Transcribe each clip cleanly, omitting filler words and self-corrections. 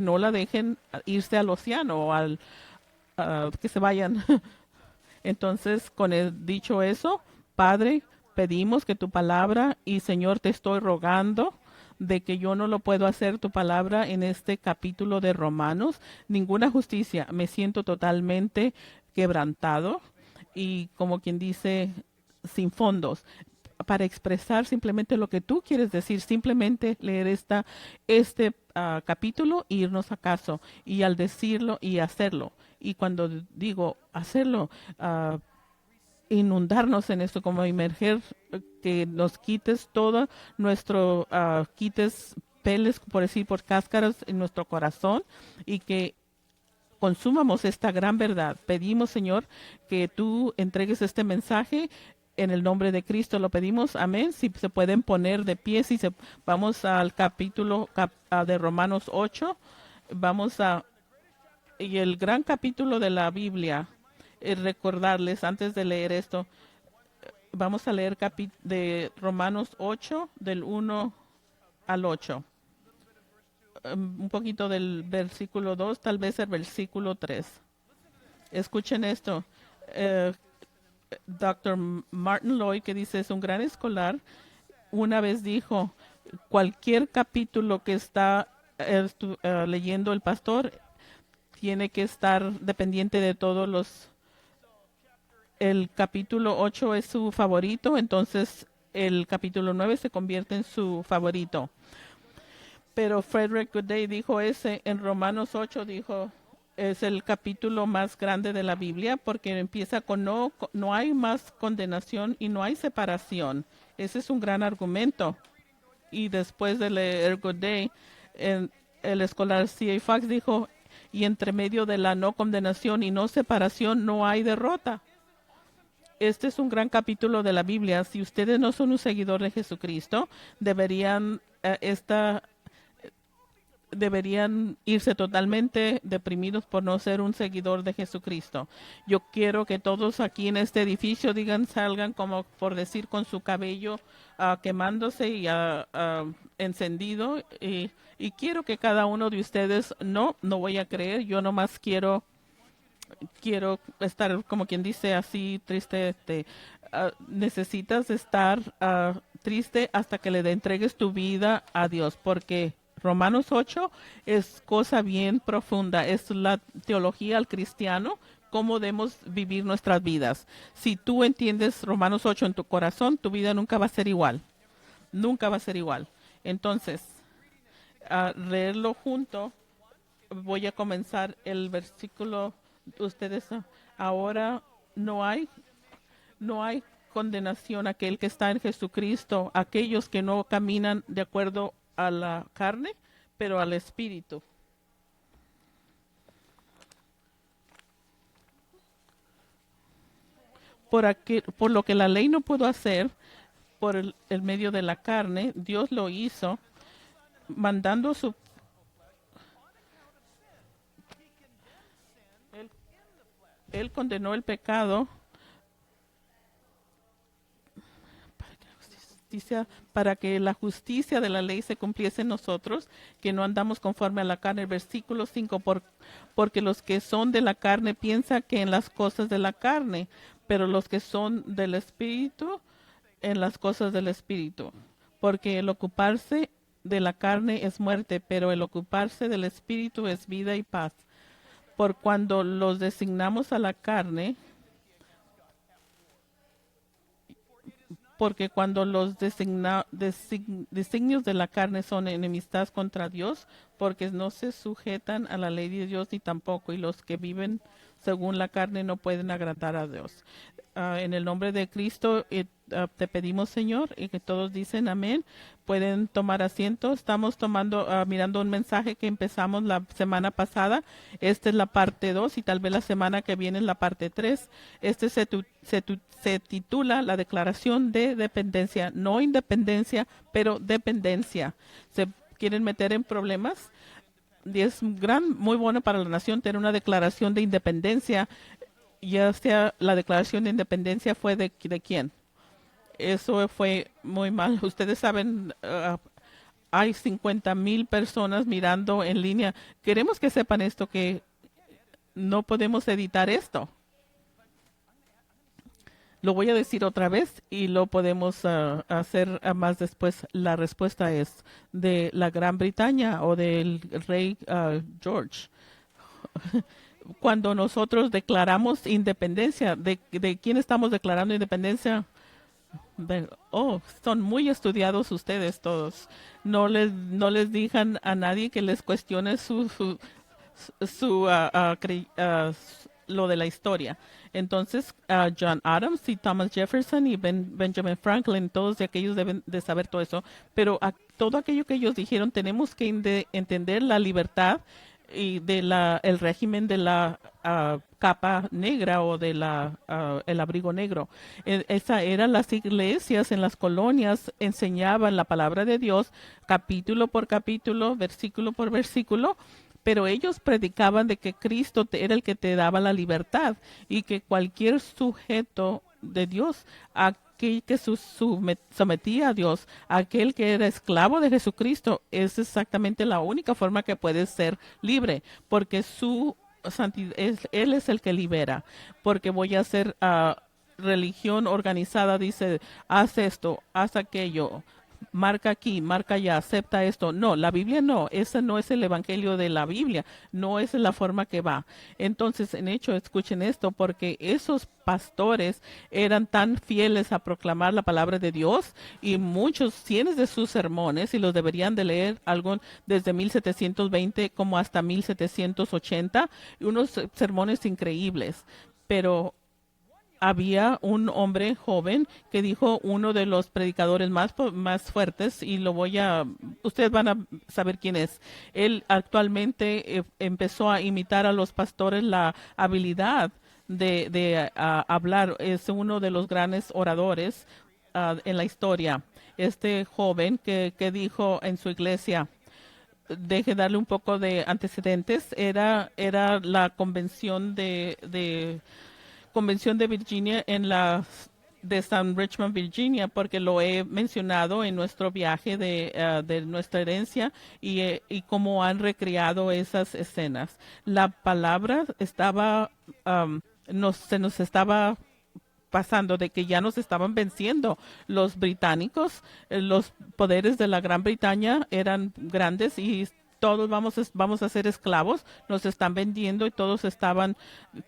no la dejen irse al océano o que se vayan. Entonces, con el dicho eso, Padre, pedimos que tu palabra y Señor, te estoy rogando de que yo no lo puedo hacer tu palabra en este capítulo de Romanos, ninguna justicia, me siento totalmente quebrantado y como quien dice, sin fondos para expresar simplemente lo que tú quieres decir, simplemente leer este capítulo e irnos a casa y al decirlo y hacerlo. Y cuando digo hacerlo, ah, inundarnos en esto, como emerger, que nos quites todo nuestro, quites peles, por decir, por cáscaras en nuestro corazón y que consumamos esta gran verdad. Pedimos, Señor, que tú entregues este mensaje en el nombre de Cristo. Lo pedimos, amén. Si se pueden poner de pie, si se, vamos al capítulo de Romanos 8, vamos a, y el gran capítulo de la Biblia, recordarles antes de leer esto, vamos a leer de Romanos 8, del 1 al 8. Un poquito del versículo 2, tal vez el versículo 3. Escuchen esto. Eh, Dr. Martin Lloyd, que dice es un gran escolar, una vez dijo, cualquier capítulo que está leyendo el pastor tiene que estar dependiente de todos los. El capítulo 8 es su favorito, entonces el capítulo 9 se convierte en su favorito. Pero Frederick Goodday dijo ese, en Romanos 8 dijo, es el capítulo más grande de la Biblia porque empieza con no hay más condenación y no hay separación. Ese es un gran argumento. Y después de leer Goodday, el escolar C.A. Fox dijo, y entre medio de la no condenación y no separación no hay derrota. Este es un gran capítulo de la Biblia. Si ustedes no son un seguidor de Jesucristo, deberían irse totalmente deprimidos por no ser un seguidor de Jesucristo. Yo quiero que todos aquí en este edificio salgan como por decir con su cabello quemándose y encendido. Y quiero que cada uno de ustedes, no voy a creer, yo nomás quiero estar como quien dice así triste. Necesitas estar triste hasta que le entregues tu vida a Dios, porque Romanos 8 es cosa bien profunda, es la teología al cristiano, cómo debemos vivir nuestras vidas. Si tú entiendes Romanos 8 en tu corazón, tu vida nunca va a ser igual, nunca va a ser igual. Entonces, a leerlo junto, voy a comenzar el versículo. Ustedes ahora no hay condenación a aquel que está en Jesucristo, aquellos que no caminan de acuerdo a la carne, pero al Espíritu. Por lo que la ley no pudo hacer por el medio de la carne, Dios lo hizo mandando él, él condenó el pecado para que la justicia de la ley se cumpliese en nosotros, que no andamos conforme a la carne. El versículo 5, porque los que son de la carne piensan que en las cosas de la carne, pero los que son del Espíritu, en las cosas del Espíritu. Porque el ocuparse de la carne es muerte, pero el ocuparse del Espíritu es vida y paz. Por cuando los designamos a la carne, porque cuando los designios de la carne son enemistad contra Dios, porque no se sujetan a la ley de Dios ni tampoco, y los que viven según la carne no pueden agradar a Dios. En el nombre de Cristo te pedimos, Señor, y que todos dicen amén. Pueden tomar asiento. Estamos mirando un mensaje que empezamos la semana pasada. Esta es la parte 2 y tal vez la semana que viene es la parte 3. Este se titula La Declaración de Dependencia, no independencia, pero dependencia. ¿Se quieren meter en problemas? Y es muy bueno para la nación tener una declaración de independencia, ya sea la declaración de independencia fue de quién. Eso fue muy mal. Ustedes saben hay 50,000 personas mirando en línea. Queremos que sepan esto, que no podemos editar esto. Lo voy a decir otra vez y lo podemos hacer más después. La respuesta es de la Gran Bretaña o del rey George. Cuando nosotros declaramos independencia, ¿de quién estamos declarando independencia? Son muy estudiados ustedes todos. No les digan a nadie que les cuestione lo de la historia. Entonces, John Adams y Thomas Jefferson y Benjamin Franklin, todos de aquellos deben de saber todo eso. Pero todo aquello que ellos dijeron, tenemos que entender la libertad y el régimen de la capa negra o de el abrigo negro. Esa eran las iglesias en las colonias, enseñaban la palabra de Dios capítulo por capítulo, versículo por versículo, pero ellos predicaban de que Cristo era el que te daba la libertad y que cualquier sujeto de Dios, aquel que sometía a Dios, aquel que era esclavo de Jesucristo, es exactamente la única forma que puedes ser libre, porque su santidad, Él es el que libera, porque voy a hacer religión organizada, dice, haz esto, haz aquello, marca aquí, marca allá, acepta esto. No, la Biblia no, ese no es el evangelio de la Biblia, no es la forma que va. Entonces, en hecho, escuchen esto, porque esos pastores eran tan fieles a proclamar la palabra de Dios y muchos, cientos de sus sermones, y los deberían de leer algo desde 1720 como hasta 1780, y unos sermones increíbles. Pero había un hombre joven que dijo uno de los predicadores más fuertes y ustedes van a saber quién es. Él actualmente empezó a imitar a los pastores la habilidad de hablar. Es uno de los grandes oradores en la historia. Este joven que dijo en su iglesia, deje darle un poco de antecedentes, era la Convención de Virginia de San Richmond, Virginia, porque lo he mencionado en nuestro viaje de nuestra herencia y cómo han recreado esas escenas. La palabra se nos estaba pasando de que ya nos estaban venciendo los británicos, los poderes de la Gran Bretaña eran grandes y todos vamos a ser esclavos, nos están vendiendo y todos estaban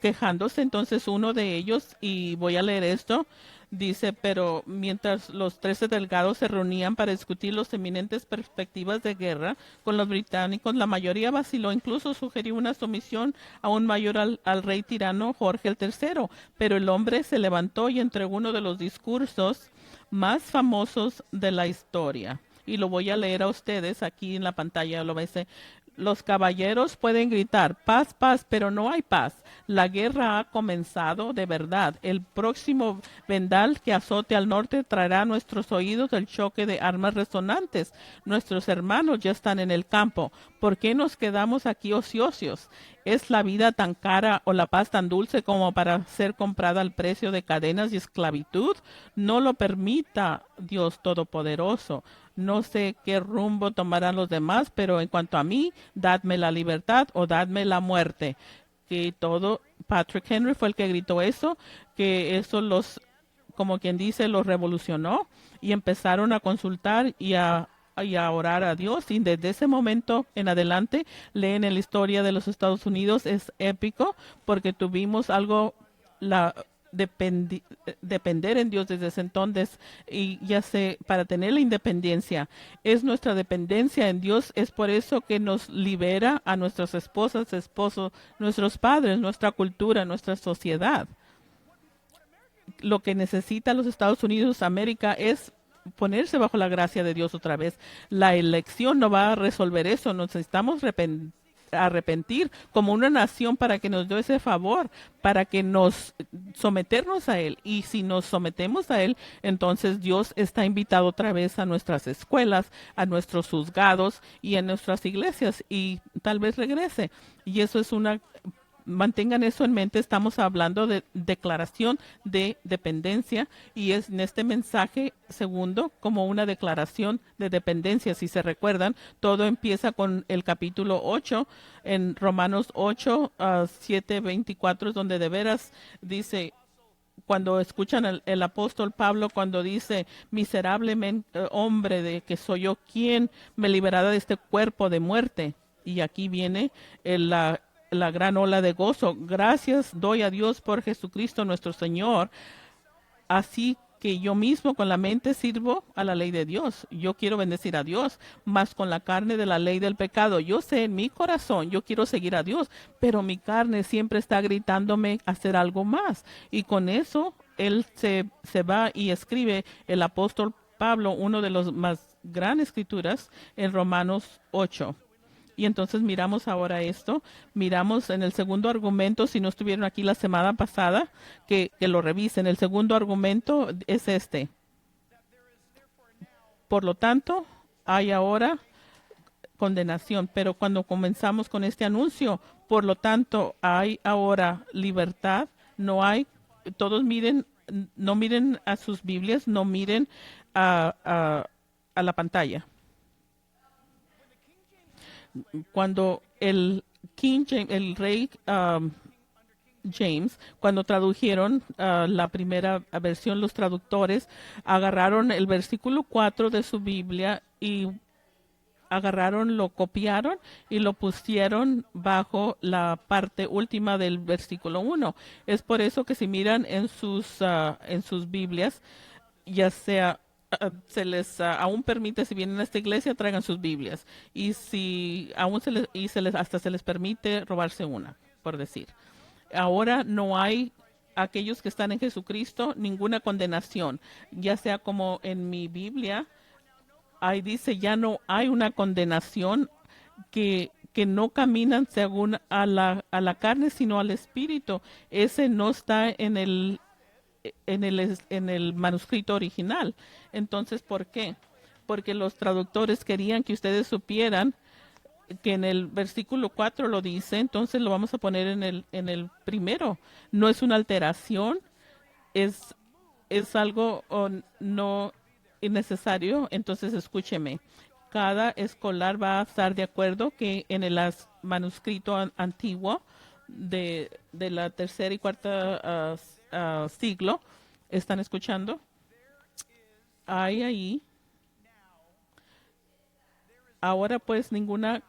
quejándose. Entonces uno de ellos, y voy a leer esto, dice, pero mientras los 13 delegados se reunían para discutir las eminentes perspectivas de guerra con los británicos, la mayoría vaciló, incluso sugirió una sumisión aún mayor al rey tirano Jorge el III, pero el hombre se levantó y entregó uno de los discursos más famosos de la historia. Y lo voy a leer a ustedes aquí en la pantalla. Lo dice: los caballeros pueden gritar paz, paz, pero no hay paz. La guerra ha comenzado de verdad. El próximo vendal que azote al norte traerá a nuestros oídos el choque de armas resonantes. Nuestros hermanos ya están en el campo. ¿Por qué nos quedamos aquí ociosos? ¿Es la vida tan cara o la paz tan dulce como para ser comprada al precio de cadenas y esclavitud? No lo permita Dios Todopoderoso. No sé qué rumbo tomarán los demás, pero en cuanto a mí, dadme la libertad o dadme la muerte. Patrick Henry fue el que gritó eso, que eso como quien dice, los revolucionó y empezaron a consultar y a orar a Dios. Y desde ese momento en adelante, leen en la historia de los Estados Unidos, es épico porque tuvimos depender en Dios desde ese entonces, y ya sé, para tener la independencia es nuestra dependencia en Dios. Es por eso que nos libera a nuestras esposas, esposos, nuestros padres, nuestra cultura, nuestra sociedad. Lo que necesita los Estados Unidos, América, es ponerse bajo la gracia de Dios otra vez. La elección no va a resolver eso. Nos necesitamos arrepentir como una nación para que nos dé ese favor, para que nos someternos a Él. Y si nos sometemos a Él, entonces Dios está invitado otra vez a nuestras escuelas, a nuestros juzgados y a nuestras iglesias, y tal vez regrese. Y eso es una mantengan eso en mente. Estamos hablando de declaración de dependencia y es en este mensaje segundo como una declaración de dependencia. Si se recuerdan, todo empieza con el capítulo 8 en Romanos 8, 7, 24, es donde de veras dice, cuando escuchan el apóstol Pablo cuando dice, miserable hombre de que soy yo, ¿quién me liberará de este cuerpo de muerte? Y aquí viene la gran ola de gozo. Gracias doy a Dios por Jesucristo nuestro Señor. Así que yo mismo con la mente sirvo a la ley de Dios. Yo quiero bendecir a Dios, más con la carne de la ley del pecado. Yo sé en mi corazón, yo quiero seguir a Dios, pero mi carne siempre está gritándome hacer algo más. Y con eso, él se va y escribe el apóstol Pablo, uno de los más grandes escrituras, en Romanos 8. Y entonces miramos ahora esto, miramos en el segundo argumento, si no estuvieron aquí la semana pasada, que lo revisen. El segundo argumento es este. Por lo tanto, hay ahora condenación, pero cuando comenzamos con este anuncio, por lo tanto, hay ahora libertad, no hay, todos miren, no miren a sus Biblias, no miren a la pantalla. Cuando el King James, el rey James, cuando tradujeron la primera versión, los traductores agarraron el versículo 4 de su Biblia y lo copiaron y lo pusieron bajo la parte última del versículo 1. Es por eso que si miran en sus Biblias, ya sea se les aún permite, si vienen a esta iglesia, traigan sus Biblias, y si aún hasta se les permite robarse una, por decir. Ahora no hay aquellos que están en Jesucristo ninguna condenación, ya sea como en mi Biblia ahí dice, ya no hay una condenación, que no caminan según a la carne sino al espíritu. Ese no está en el manuscrito original. Entonces, ¿por qué? Porque los traductores querían que ustedes supieran que en el versículo 4 lo dice, entonces lo vamos a poner en el primero. No es una alteración, es algo no innecesario. Entonces, escúcheme. Cada escolar va a estar de acuerdo que en el manuscrito antiguo de la tercera y cuarta siglo, ¿están escuchando? Hay ahí, ahora pues ninguna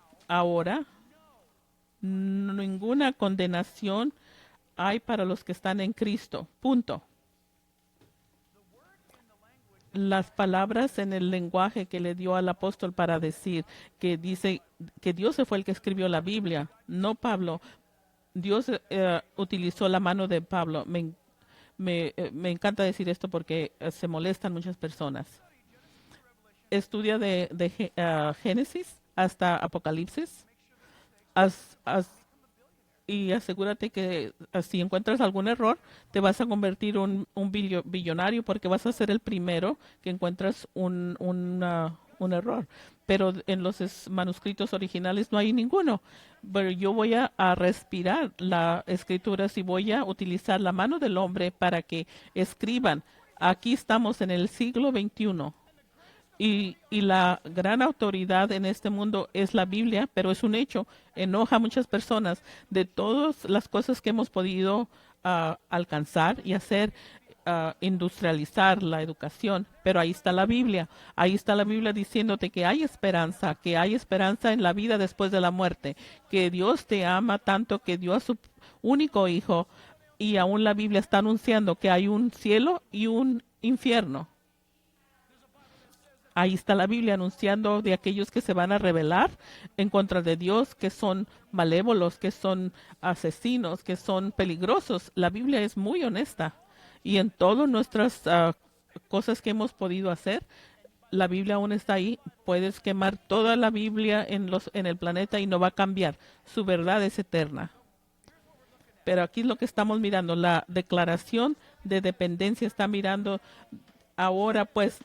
condenación hay para los que están en Cristo. Punto. Las palabras en el lenguaje que le dio al apóstol para decir que dice que Dios fue el que escribió la Biblia, no Pablo. Dios utilizó la mano de Pablo. Me encanta decir esto porque se molestan muchas personas. Estudia de Génesis hasta Apocalipsis. Y asegúrate que si encuentras algún error, te vas a convertir un billonario porque vas a ser el primero que encuentras un error. Pero en los manuscritos originales no hay ninguno. Pero yo voy a respirar la escritura y voy a utilizar la mano del hombre para que escriban. Aquí estamos en el siglo XXI. Y la gran autoridad en este mundo es la Biblia, pero es un hecho, enoja a muchas personas de todas las cosas que hemos podido alcanzar y hacer, industrializar la educación, pero ahí está la Biblia diciéndote que hay esperanza en la vida después de la muerte, que Dios te ama tanto que dio a su único hijo, y aún la Biblia está anunciando que hay un cielo y un infierno. Ahí está la Biblia anunciando de aquellos que se van a rebelar en contra de Dios, que son malévolos, que son asesinos, que son peligrosos. La Biblia es muy honesta. Y en todas nuestras cosas que hemos podido hacer, la Biblia aún está ahí. Puedes quemar toda la Biblia en el planeta y no va a cambiar. Su verdad es eterna. Pero aquí es lo que estamos mirando. La declaración de dependencia está mirando ahora, pues,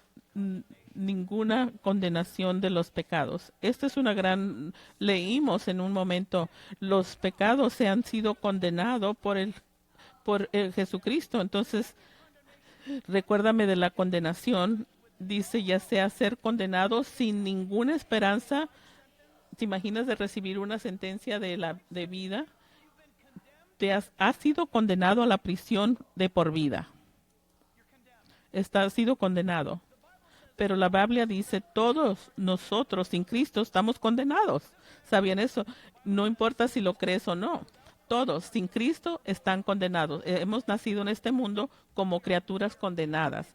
ninguna condenación de los pecados. Esta es una gran, leímos en un momento, los pecados se han sido condenados por el Jesucristo. Entonces, recuérdame de la condenación. Dice, ya sea ser condenado sin ninguna esperanza. ¿Te imaginas de recibir una sentencia de vida? Has sido condenado a la prisión de por vida. Has sido condenado. Pero la Biblia dice, todos nosotros sin Cristo estamos condenados. ¿Sabían eso? No importa si lo crees o no. Todos sin Cristo están condenados. Hemos nacido en este mundo como criaturas condenadas.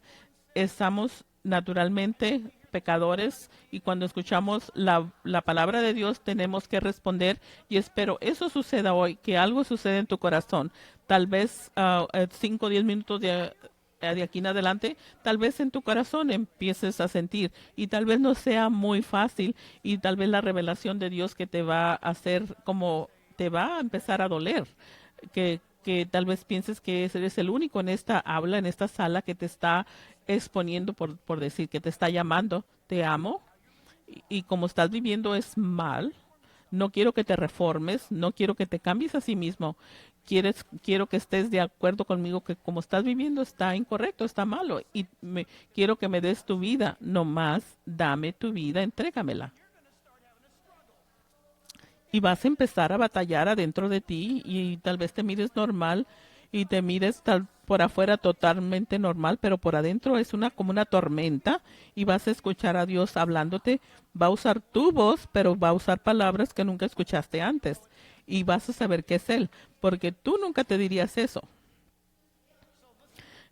Estamos naturalmente pecadores y cuando escuchamos la palabra de Dios tenemos que responder y espero eso suceda hoy, que algo suceda en tu corazón. Tal vez 5 o 10 minutos de aquí en adelante, tal vez en tu corazón empieces a sentir y tal vez no sea muy fácil y tal vez la revelación de Dios que te va a hacer como te va a empezar a doler, que tal vez pienses que eres el único en esta aula, en esta sala que te está exponiendo por decir, que te está llamando, te amo y como estás viviendo es mal. No quiero que te reformes, no quiero que te cambies a sí mismo. Quiero que estés de acuerdo conmigo que como estás viviendo está incorrecto, está malo. Y quiero que me des tu vida. No más, dame tu vida, entrégamela. Y vas a empezar a batallar adentro de ti y tal vez te mires normal y te mires por afuera totalmente normal, pero por adentro es como una tormenta y vas a escuchar a Dios hablándote. Va a usar tu voz, pero va a usar palabras que nunca escuchaste antes y vas a saber qué es Él, porque tú nunca te dirías eso.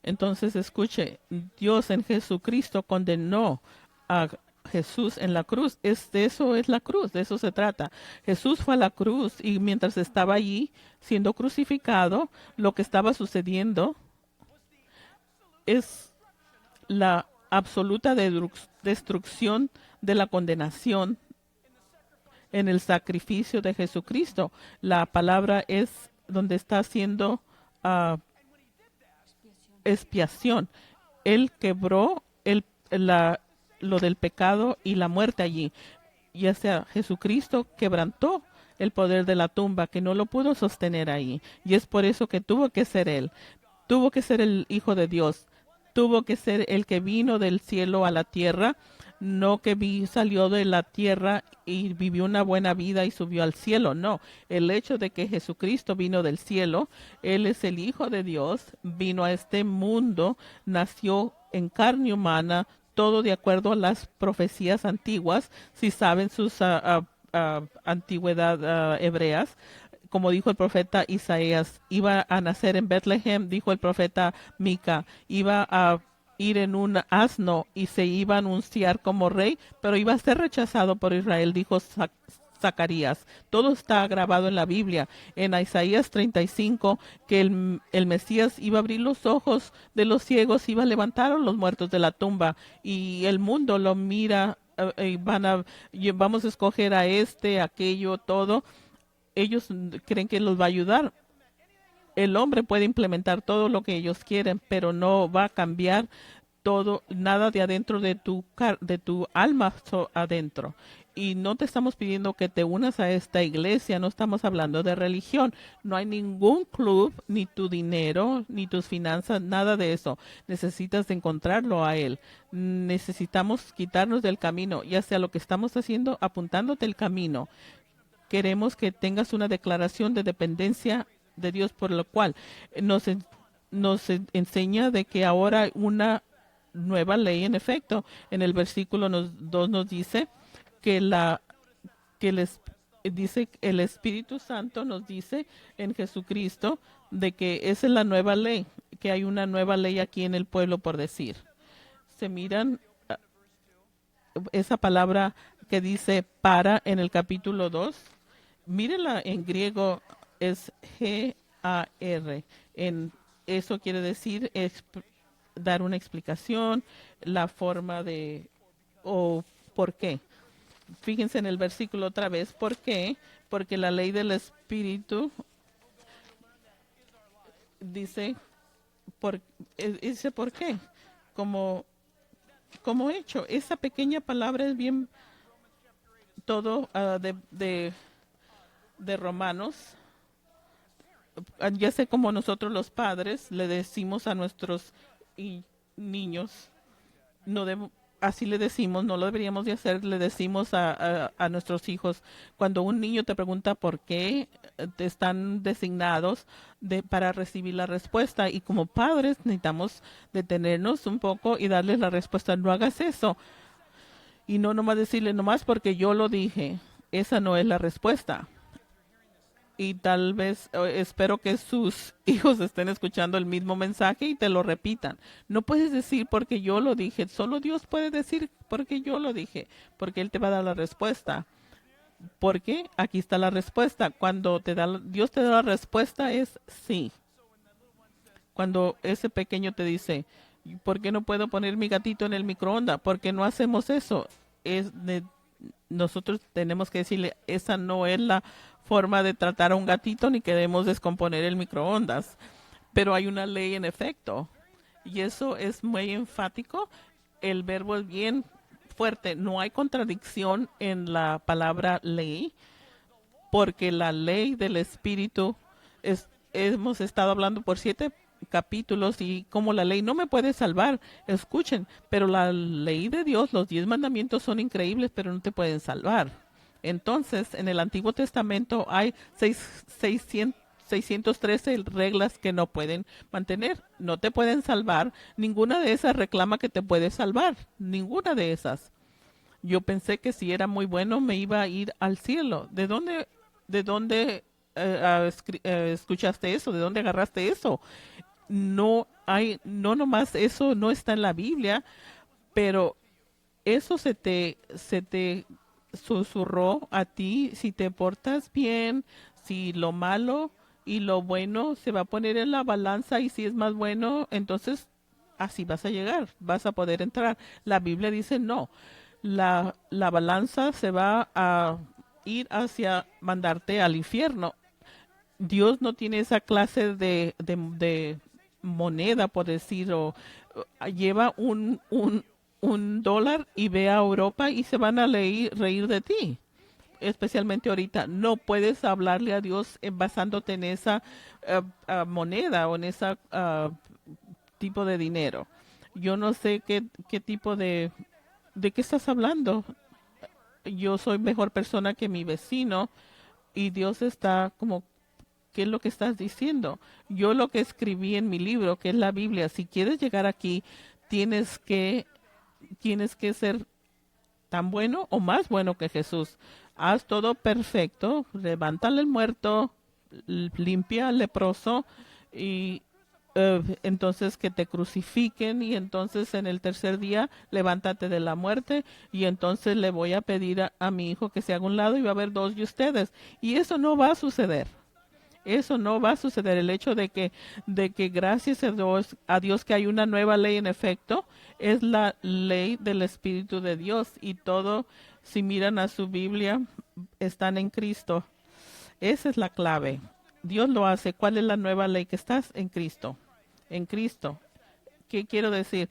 Entonces escuche, Dios en Jesucristo condenó a Jesús en la cruz. Eso es la cruz, de eso se trata. Jesús fue a la cruz y mientras estaba allí siendo crucificado, lo que estaba sucediendo es la absoluta destrucción de la condenación en el sacrificio de Jesucristo. La palabra es donde está haciendo expiación. Él quebró lo del pecado y la muerte allí. Ya sea Jesucristo quebrantó el poder de la tumba, que no lo pudo sostener ahí. Y es por eso que tuvo que ser Él. Tuvo que ser el Hijo de Dios. Tuvo que ser el que vino del cielo a la tierra, no que salió de la tierra y vivió una buena vida y subió al cielo. No, el hecho de que Jesucristo vino del cielo, Él es el Hijo de Dios, vino a este mundo, nació en carne humana, todo de acuerdo a las profecías antiguas, si saben sus antigüedad hebreas. Como dijo el profeta Isaías, iba a nacer en Bethlehem, dijo el profeta Mica, iba a ir en un asno y se iba a anunciar como rey, pero iba a ser rechazado por Israel, dijo Zacarías. Todo está grabado en la Biblia. En Isaías 35, que el Mesías iba a abrir los ojos de los ciegos, iba a levantar a los muertos de la tumba y el mundo lo mira. Vamos a escoger a aquello, todo. Ellos creen que los va a ayudar. El hombre puede implementar todo lo que ellos quieren, pero no va a cambiar todo, nada de adentro de tu alma adentro. Y no te estamos pidiendo que te unas a esta iglesia, no estamos hablando de religión. No hay ningún club, ni tu dinero, ni tus finanzas, nada de eso. Necesitas encontrarlo a Él. Necesitamos quitarnos del camino, ya sea lo que estamos haciendo, apuntándote el camino. Queremos que tengas una declaración de dependencia de Dios, por lo cual nos enseña de que ahora hay una nueva ley en efecto. En el versículo 2 nos dice dice el Espíritu Santo nos dice en Jesucristo de que esa es la nueva ley, que hay una nueva ley aquí en el pueblo por decir. Se miran esa palabra que dice para en el capítulo 2. Mírenla en griego, es G-A-R. Eso quiere decir dar una explicación, la forma de o por qué. Fíjense en el versículo otra vez, ¿por qué? Porque la ley del Espíritu dice, dice por qué. Como como hecho. Esa pequeña palabra es bien todo de Romanos. Ya sé como nosotros los padres le decimos a nuestros niños, no debo- así le decimos, no lo deberíamos de hacer, le decimos a nuestros hijos, cuando un niño te pregunta por qué te están designados para recibir la respuesta, y como padres necesitamos detenernos un poco y darles la respuesta, no hagas eso, y no nomás decirle nomás porque yo lo dije, esa no es la respuesta. Y tal vez espero que sus hijos estén escuchando el mismo mensaje y te lo repitan. No puedes decir porque yo lo dije, solo Dios puede decir porque yo lo dije, porque Él te va a dar la respuesta. Porque aquí está la respuesta. Cuando Dios te da la respuesta es sí. Cuando ese pequeño te dice, ¿por qué no puedo poner mi gatito en el microondas? ¿Por qué no hacemos eso? Nosotros tenemos que decirle, esa no es la forma de tratar a un gatito ni queremos descomponer el microondas. Pero hay una ley en efecto y eso es muy enfático. El verbo es bien fuerte. No hay contradicción en la palabra ley porque la ley del Espíritu hemos estado hablando por 7 capítulos y como la ley no me puede salvar, escuchen, pero la ley de Dios, los 10 mandamientos son increíbles, pero no te pueden salvar. Entonces, en el Antiguo Testamento hay 613 reglas que no pueden mantener, no te pueden salvar. Ninguna de esas reclama que te puede salvar, ninguna de esas. Yo pensé que si era muy bueno me iba a ir al cielo. ¿De dónde escuchaste eso? ¿De dónde agarraste eso? No hay, no nomás eso no está en la Biblia, pero eso se te susurró a ti si te portas bien, si lo malo y lo bueno se va a poner en la balanza y si es más bueno, entonces así vas a llegar, vas a poder entrar. La Biblia dice no, la balanza se va a ir hacia mandarte al infierno. Dios no tiene esa clase de moneda, por decir, lleva un dólar y ve a Europa y se van a reír de ti. Especialmente ahorita, no puedes hablarle a Dios basándote en esa moneda o en ese tipo de dinero. Yo no sé qué tipo de qué estás hablando. Yo soy mejor persona que mi vecino y Dios está como, ¿qué es lo que estás diciendo? Yo lo que escribí en mi libro, que es la Biblia, si quieres llegar aquí, tienes que, tienes que ser tan bueno o más bueno que Jesús. Haz todo perfecto, levántale el muerto, limpia al leproso y entonces que te crucifiquen y entonces en el tercer día levántate de la muerte y entonces le voy a pedir a mi hijo que se haga un lado y va a haber dos de ustedes. Y eso no va a suceder. Eso no va a suceder. El hecho de que gracias a Dios que hay una nueva ley en efecto, es la ley del Espíritu de Dios. Y todo, si miran a su Biblia, están en Cristo. Esa es la clave. Dios lo hace. ¿Cuál es la nueva ley? Que estás en Cristo. En Cristo. ¿Qué quiero decir?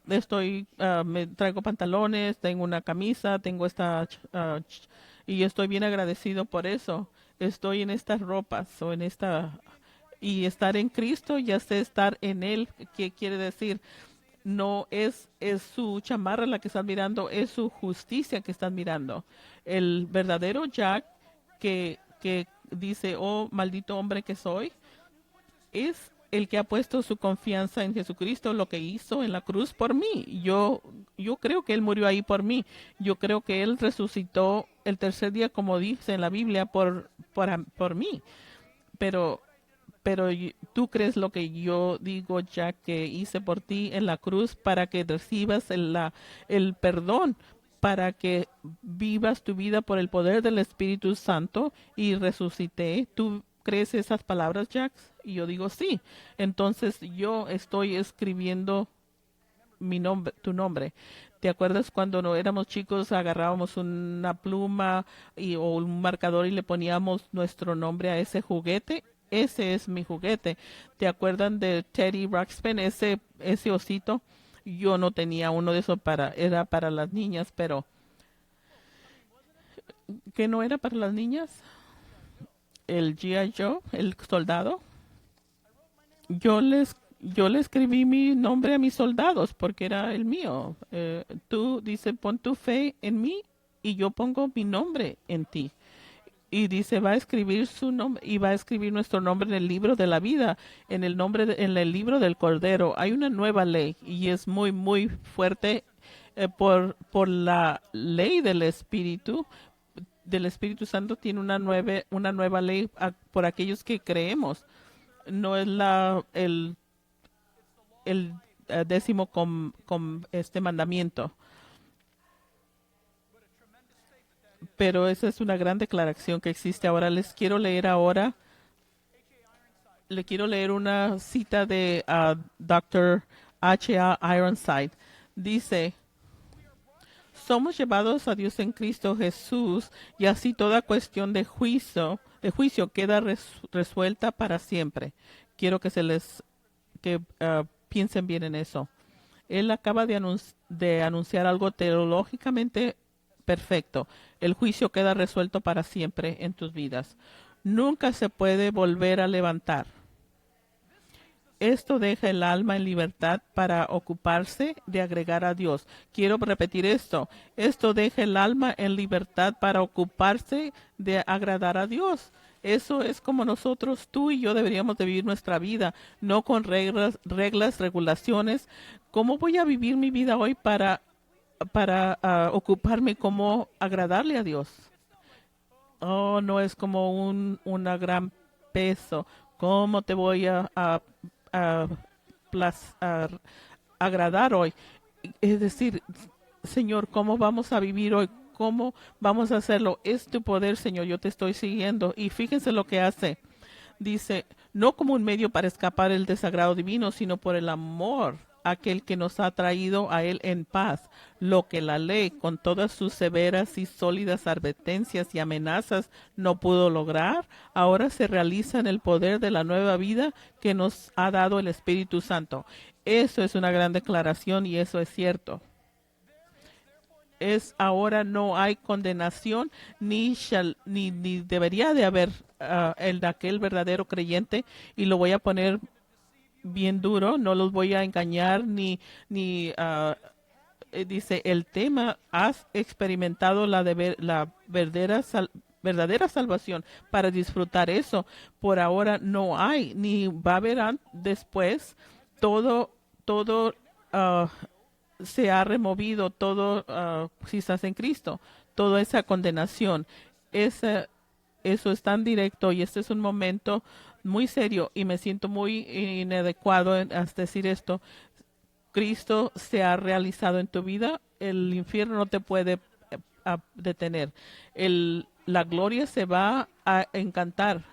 Me traigo pantalones, tengo una camisa, tengo y estoy bien agradecido por eso. Estoy en estas ropas o en esta, y estar en Cristo, ya sé estar en Él. ¿Qué quiere decir? No es su chamarra la que están mirando, es su justicia que están mirando. El verdadero Jack que dice, oh maldito hombre que soy, es el que ha puesto su confianza en Jesucristo, lo que hizo en la cruz por mí. Yo creo que Él murió ahí por mí. Yo creo que Él resucitó el tercer día, como dice en la Biblia, por mí. Pero, pero tú crees lo que yo digo, ya que hice por ti en la cruz para que recibas el perdón, para que vivas tu vida por el poder del Espíritu Santo y resucité. ¿Tú crees esas palabras, Jax? Y yo digo sí. Entonces yo estoy escribiendo tu nombre. ¿Te acuerdas cuando no éramos chicos, agarrábamos una pluma o un marcador y le poníamos nuestro nombre a ese juguete? Ese es mi juguete. ¿Te acuerdan de Teddy Ruxpin, ese osito? Yo no tenía uno de esos era para las niñas, pero ¿que no era para las niñas? El G.I. Joe, el soldado. Yo le escribí mi nombre a mis soldados porque era el mío. Tú dice, pon tu fe en mí y yo pongo mi nombre en ti. Y dice, va a escribir su nombre y va a escribir nuestro nombre en el libro de la vida, en el en el libro del Cordero. Hay una nueva ley y es muy, muy fuerte por la ley del Espíritu Santo tiene una nueva ley por aquellos que creemos. No es el décimo con este mandamiento. Pero esa es una gran declaración que existe ahora. Le quiero leer una cita de Dr. H.A. Ironside. Dice, somos llevados a Dios en Cristo Jesús y así toda cuestión de juicio queda resuelta para siempre. Quiero que piensen bien en eso. Él acaba de anunciar algo teológicamente perfecto. El juicio queda resuelto para siempre en tus vidas. Nunca se puede volver a levantar. Esto deja el alma en libertad para ocuparse de agregar a Dios. Quiero repetir esto. Esto deja el alma en libertad para ocuparse de agradar a Dios. Eso es como nosotros, tú y yo deberíamos de vivir nuestra vida, no con regulaciones. ¿Cómo voy a vivir mi vida hoy para ocuparme como agradarle a Dios? Oh, no es como una gran peso. ¿Cómo te voy a a agradar hoy? Es decir, Señor, ¿cómo vamos a vivir hoy? ¿Cómo vamos a hacerlo? Es tu poder, Señor, yo te estoy siguiendo. Y fíjense lo que hace. Dice, no como un medio para escapar el desagrado divino, sino por el amor, aquel que nos ha traído a Él en paz. Lo que la ley, con todas sus severas y sólidas advertencias y amenazas, no pudo lograr, ahora se realiza en el poder de la nueva vida que nos ha dado el Espíritu Santo. Eso es una gran declaración y eso es cierto. Es ahora no hay condenación ni debería de haber en aquel verdadero creyente, y lo voy a poner bien duro, no los voy a engañar dice el tema, has experimentado la verdadera salvación. Para disfrutar eso, por ahora no hay ni va a haber después. Todo ah, se ha removido, todo si estás en Cristo, toda esa condenación. esa Eso es tan directo y este es un momento muy serio y me siento muy inadecuado en decir esto. Cristo se ha realizado en tu vida, el infierno no te puede detener. La gloria se va a encantar.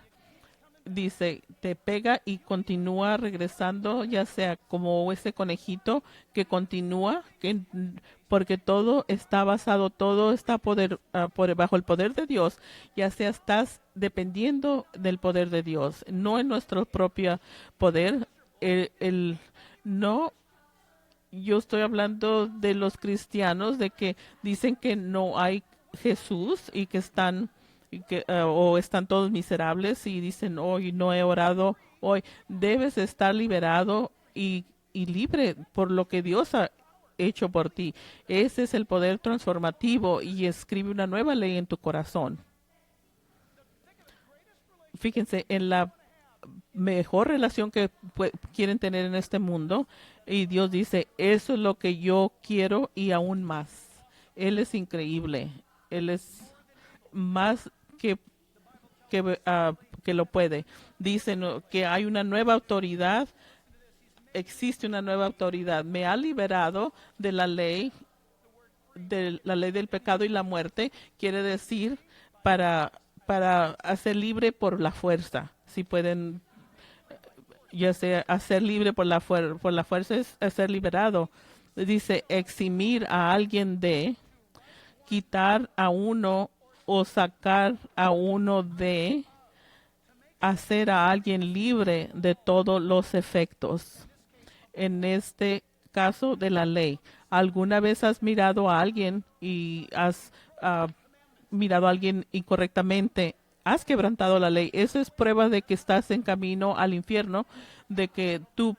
Dice, te pega y continúa regresando, ya sea como ese conejito que continúa, porque todo está basado, todo está bajo el poder de Dios, ya sea estás dependiendo del poder de Dios, no en nuestro propio poder. No, yo estoy hablando de los cristianos, de que dicen que no hay Jesús y que o están todos miserables y dicen, hoy no he orado hoy. Debes estar liberado y libre por lo que Dios ha hecho por ti. Ese es el poder transformativo y escribe una nueva ley en tu corazón. Fíjense en la mejor relación que quieren tener en este mundo, y Dios dice, eso es lo que yo quiero y aún más. Él es increíble. Él es más que lo puede. Dicen que hay una nueva autoridad, existe una nueva autoridad. Me ha liberado de la ley del pecado y la muerte. Quiere decir para hacer libre por la fuerza. Si pueden, ya sea hacer libre por la fuerza es ser liberado. Dice eximir a alguien de, quitar a uno o sacar a uno de, hacer a alguien libre de todos los efectos. En este caso de la ley. ¿Alguna vez has mirado a alguien y has mirado a alguien incorrectamente? Has quebrantado la ley. Eso es prueba de que estás en camino al infierno, de que tú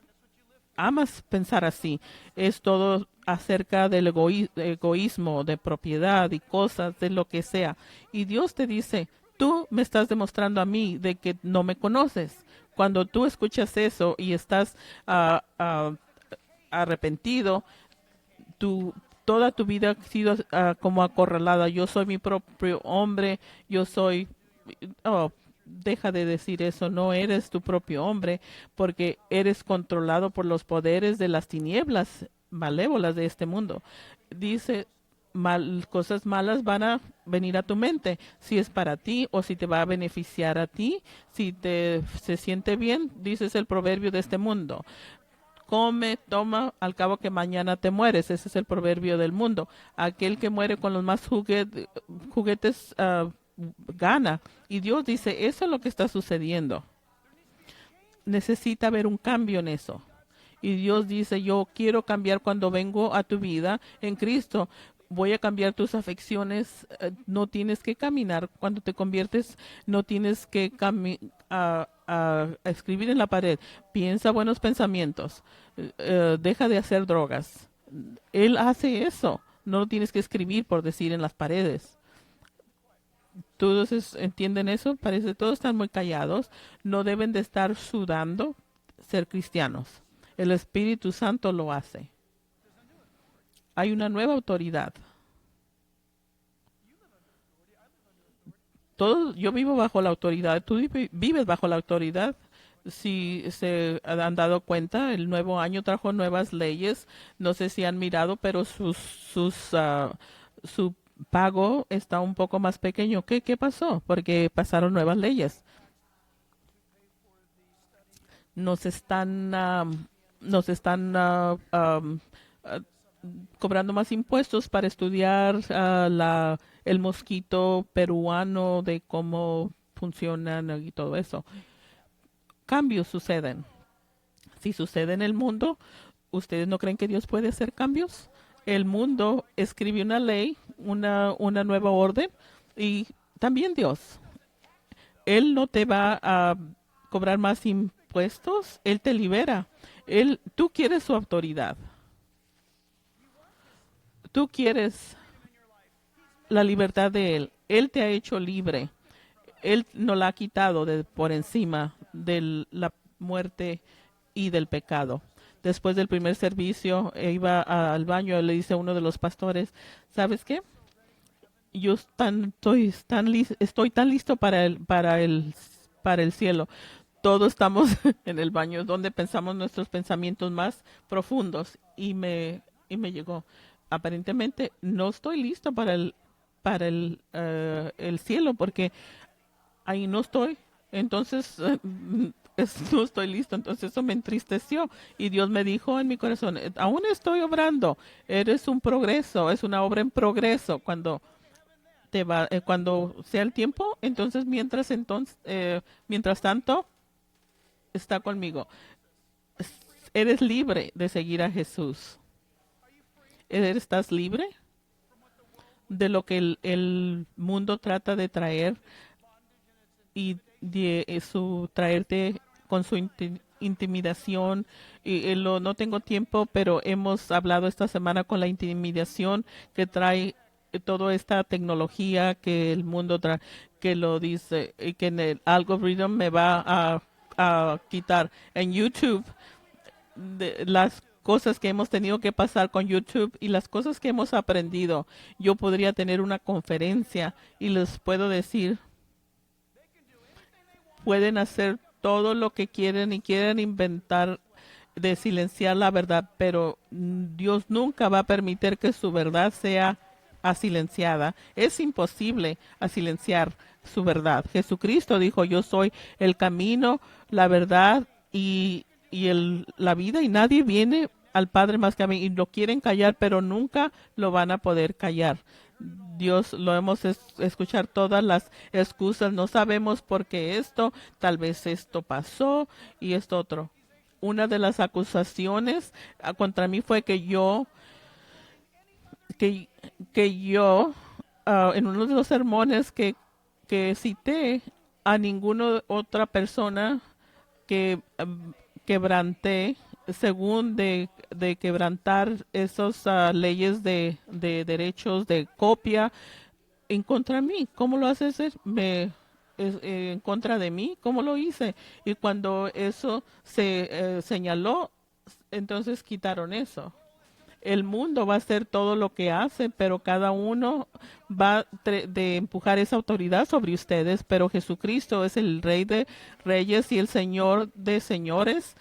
amas pensar así. Es todo acerca del egoísmo, de propiedad y cosas, de lo que sea. Y Dios te dice, tú me estás demostrando a mí de que no me conoces. Cuando tú escuchas eso y estás arrepentido, toda tu vida ha sido como acorralada. Yo soy mi propio hombre, yo soy... Oh, deja de decir eso, no eres tu propio hombre, porque eres controlado por los poderes de las tinieblas malévolas de este mundo. Dice, cosas malas van a venir a tu mente, si es para ti o si te va a beneficiar a ti, si se siente bien, dices el proverbio de este mundo. Come, toma, al cabo que mañana te mueres. Ese es el proverbio del mundo. Aquel que muere con los más juguetes gana. Y Dios dice, eso es lo que está sucediendo. Necesita haber un cambio en eso. Y Dios dice, yo quiero cambiar cuando vengo a tu vida en Cristo. Voy a cambiar tus afecciones. No tienes que caminar. Cuando te conviertes, no tienes que a escribir en la pared. Piensa buenos pensamientos. Deja de hacer drogas. Él hace eso. No lo tienes que escribir por decir en las paredes. Todos entienden eso. Parece que todos están muy callados. No deben de estar sudando ser cristianos. El Espíritu Santo lo hace. Hay una nueva autoridad. Yo vivo bajo la autoridad. Tú vives bajo la autoridad. Si se han dado cuenta, el nuevo año trajo nuevas leyes. No sé si han mirado, pero su pago está un poco más pequeño. ¿Qué pasó? Porque pasaron nuevas leyes. Nos están, ah, cobrando más impuestos para estudiar el mosquito peruano, de cómo funcionan y todo eso. Cambios suceden. Si sucede en el mundo, ¿ustedes no creen que Dios puede hacer cambios? El mundo escribe una ley, una nueva orden, y también Dios. Él no te va a cobrar más impuestos, Él te libera. Tú quieres su autoridad. Tú quieres la libertad de Él. Él te ha hecho libre. Él no la ha quitado por encima de la muerte y del pecado. Después del primer servicio, iba al baño, le dice a uno de los pastores, ¿sabes qué? Yo estoy tan listo para el cielo. Todos estamos en el baño donde pensamos nuestros pensamientos más profundos y me llegó. Aparentemente no estoy listo para el cielo porque ahí no estoy. Entonces no estoy listo. Entonces eso me entristeció y Dios me dijo en mi corazón, aún estoy obrando. Eres un progreso, es una obra en progreso. Cuando sea el tiempo, entonces mientras tanto está conmigo. Eres libre de seguir a Jesús. ¿Estás libre de lo que el mundo trata de traer y de traerte con su intimidación? No tengo tiempo, pero hemos hablado esta semana con la intimidación que trae toda esta tecnología que el mundo trae, que lo dice, y que en el algoritmo me va a quitar. En YouTube, las cosas que hemos tenido que pasar con YouTube y las cosas que hemos aprendido, yo podría tener una conferencia y les puedo decir, pueden hacer todo lo que quieren y quieren inventar de silenciar la verdad, pero Dios nunca va a permitir que su verdad sea silenciada. Es imposible silenciar su verdad. Jesucristo dijo, yo soy el camino, la verdad y la vida, y nadie viene al Padre más que a mí. Y lo quieren callar, pero nunca lo van a poder callar. Dios, lo hemos escuchar todas las excusas. No sabemos por qué esto, tal vez esto pasó y esto otro. una de las acusaciones contra mí fue que, que yo en uno de los sermones que cité a ninguna otra persona que quebranté según de quebrantar esas leyes de derechos de copia en contra de mí. ¿Cómo lo haces? En contra de mí. ¿Cómo lo hice? Y cuando eso se señaló, entonces quitaron eso. El mundo va a hacer todo lo que hace, pero cada uno va de empujar esa autoridad sobre ustedes. Pero Jesucristo es el Rey de Reyes y el Señor de Señores,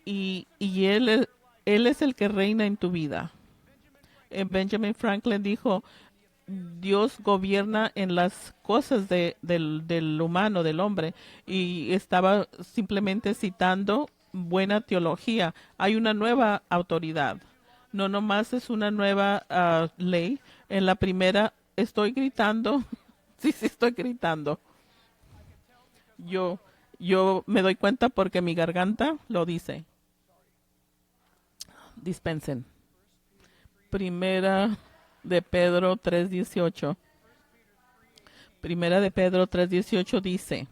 y él es el que reina en tu vida. Benjamin Franklin dijo, Dios gobierna en las cosas del humano, del hombre, y estaba simplemente citando buena teología. Hay una nueva autoridad. No nomás es una nueva ley. En la primera estoy gritando. Sí, sí, estoy gritando. Yo, yo me doy cuenta porque mi garganta lo dice. Dispensen. Primera de Pedro 3:18. Primera de Pedro 3:18 dice,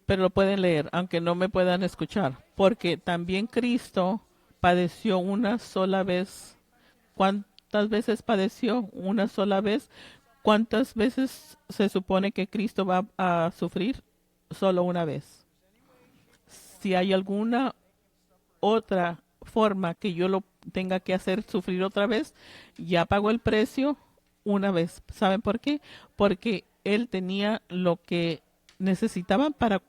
pero lo pueden leer, aunque no me puedan escuchar, porque también Cristo padeció una sola vez. ¿Cuántas veces padeció? Una sola vez. ¿Cuántas veces se supone que Cristo va a sufrir? Solo una vez. Si hay alguna otra forma que yo lo tenga que hacer sufrir otra vez, ya pagó el precio una vez. ¿Saben por qué? Porque él tenía lo que necesitaban para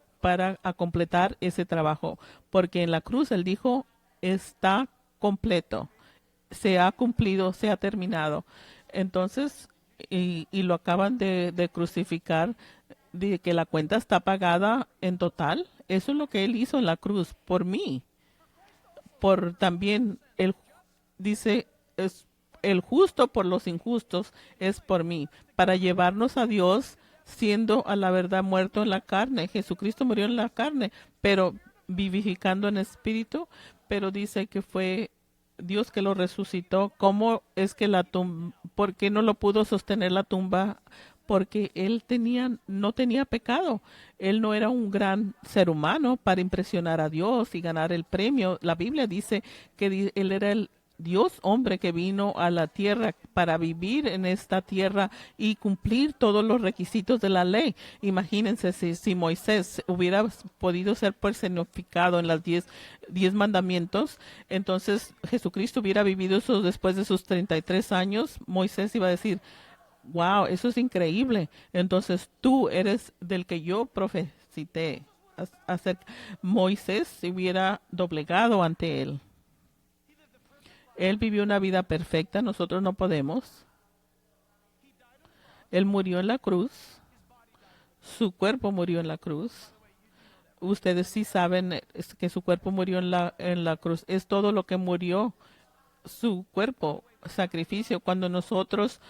completar ese trabajo. Porque en la cruz él dijo, está completo, se ha cumplido, se ha terminado. Entonces, y lo acaban de crucificar, de que la cuenta está pagada en total. Eso es lo que él hizo en la cruz por mí. Por también él dice, es el justo por los injustos, es por mí, para llevarnos a Dios, siendo a la verdad muerto en la carne. Jesucristo murió en la carne, pero vivificando en espíritu. Pero dice que fue Dios que lo resucitó. ¿Cómo es que por qué no lo pudo sostener la tumba? Porque él no tenía pecado. Él no era un gran ser humano para impresionar a Dios y ganar el premio. La Biblia dice que él era el Dios hombre que vino a la tierra para vivir en esta tierra y cumplir todos los requisitos de la ley. Imagínense si Moisés hubiera podido ser personificado en las 10 mandamientos, entonces Jesucristo hubiera vivido eso después de sus 33 años. Moisés iba a decir, wow, eso es increíble. Entonces tú eres del que yo profeticé. Moisés se hubiera doblegado ante él. Él vivió una vida perfecta, nosotros no podemos. Él murió en la cruz, su cuerpo murió en la cruz. Ustedes sí saben que su cuerpo murió en la cruz. Es todo lo que murió su cuerpo, sacrificio. Cuando nosotros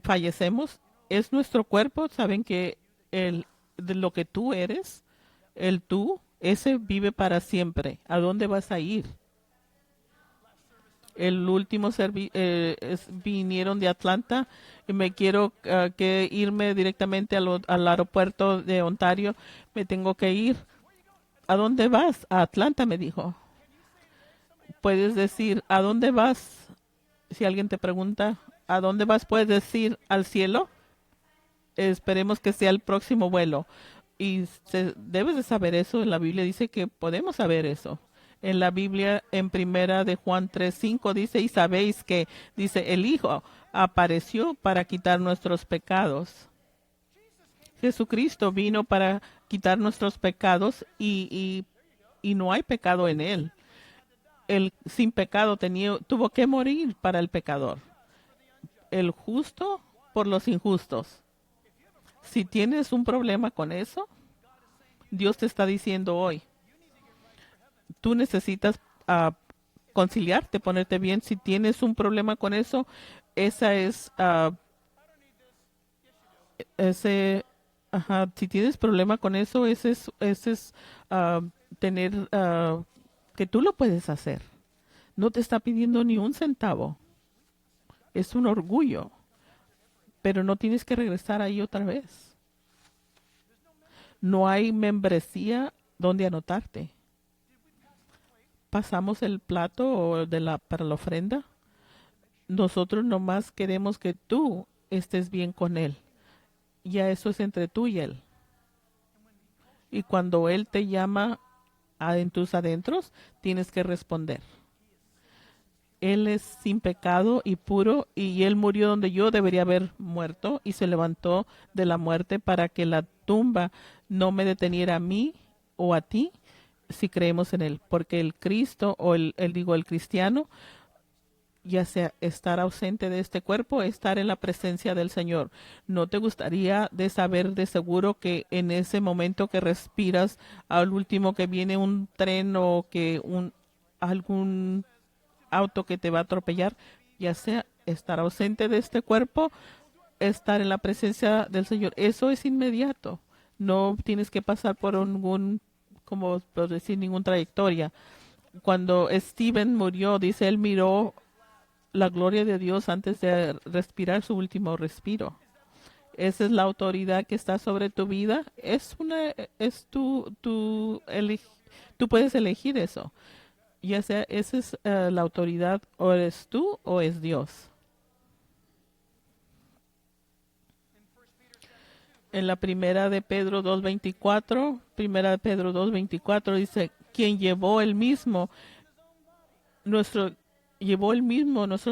fallecemos, es nuestro cuerpo. Saben que de lo que tú eres, el tú, ese vive para siempre. ¿A dónde vas a ir? El último vinieron de Atlanta y me quiero que irme directamente al aeropuerto de Ontario. Me tengo que ir. ¿A dónde vas? A Atlanta, me dijo. Puedes decir, ¿a dónde vas? Si alguien te pregunta, ¿a dónde vas? Puedes decir, al cielo. Esperemos que sea el próximo vuelo. Y debes de saber eso. En la Biblia dice que podemos saber eso. En la Biblia, en primera de Juan 3:5 dice, y sabéis que, dice, el Hijo apareció para quitar nuestros pecados. Jesucristo vino para quitar nuestros pecados y no hay pecado en él. El sin pecado tuvo que morir para el pecador. El justo por los injustos. Si tienes un problema con eso, Dios te está diciendo hoy, tú necesitas conciliarte, ponerte bien. Si tienes un problema con eso, esa es ese, ajá, si tienes problema con eso, ese es tener que tú lo puedes hacer. No te está pidiendo ni un centavo. Es un orgullo, pero no tienes que regresar ahí otra vez. No hay membresía donde anotarte. Pasamos el plato para la ofrenda. Nosotros nomás queremos que tú estés bien con él. Ya eso es entre tú y él. Y cuando él te llama en tus adentros, tienes que responder. Él es sin pecado y puro, y él murió donde yo debería haber muerto y se levantó de la muerte para que la tumba no me deteniera a mí o a ti si creemos en él. Porque el Cristo o el cristiano, ya sea estar ausente de este cuerpo, estar en la presencia del Señor. ¿No te gustaría de saber de seguro que en ese momento que respiras, al último que viene un tren o que algún auto que te va a atropellar, ya sea estar ausente de este cuerpo, estar en la presencia del Señor? Eso es inmediato. No tienes que pasar por como por decir, ninguna trayectoria. Cuando Stephen murió, dice, él miró la gloria de Dios antes de respirar su último respiro. Esa es la autoridad que está sobre tu vida. Tú puedes elegir eso. Ya sea, esa es la autoridad, o eres tú o es Dios. En la primera de Pedro 2:24 dice, quien llevó el mismo nuestros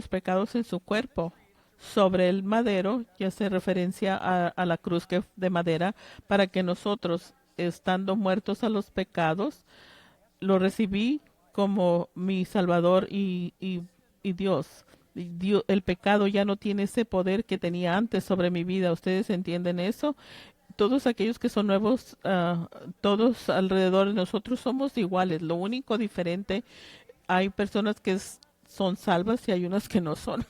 pecados en su cuerpo sobre el madero, ya hace referencia a la cruz de madera, para que nosotros, estando muertos a los pecados, lo recibí como mi Salvador y Dios. El pecado ya no tiene ese poder que tenía antes sobre mi vida. ¿Ustedes entienden eso? Todos aquellos que son nuevos, todos alrededor de nosotros somos iguales. Lo único diferente, hay personas que son salvas y hay unas que no son.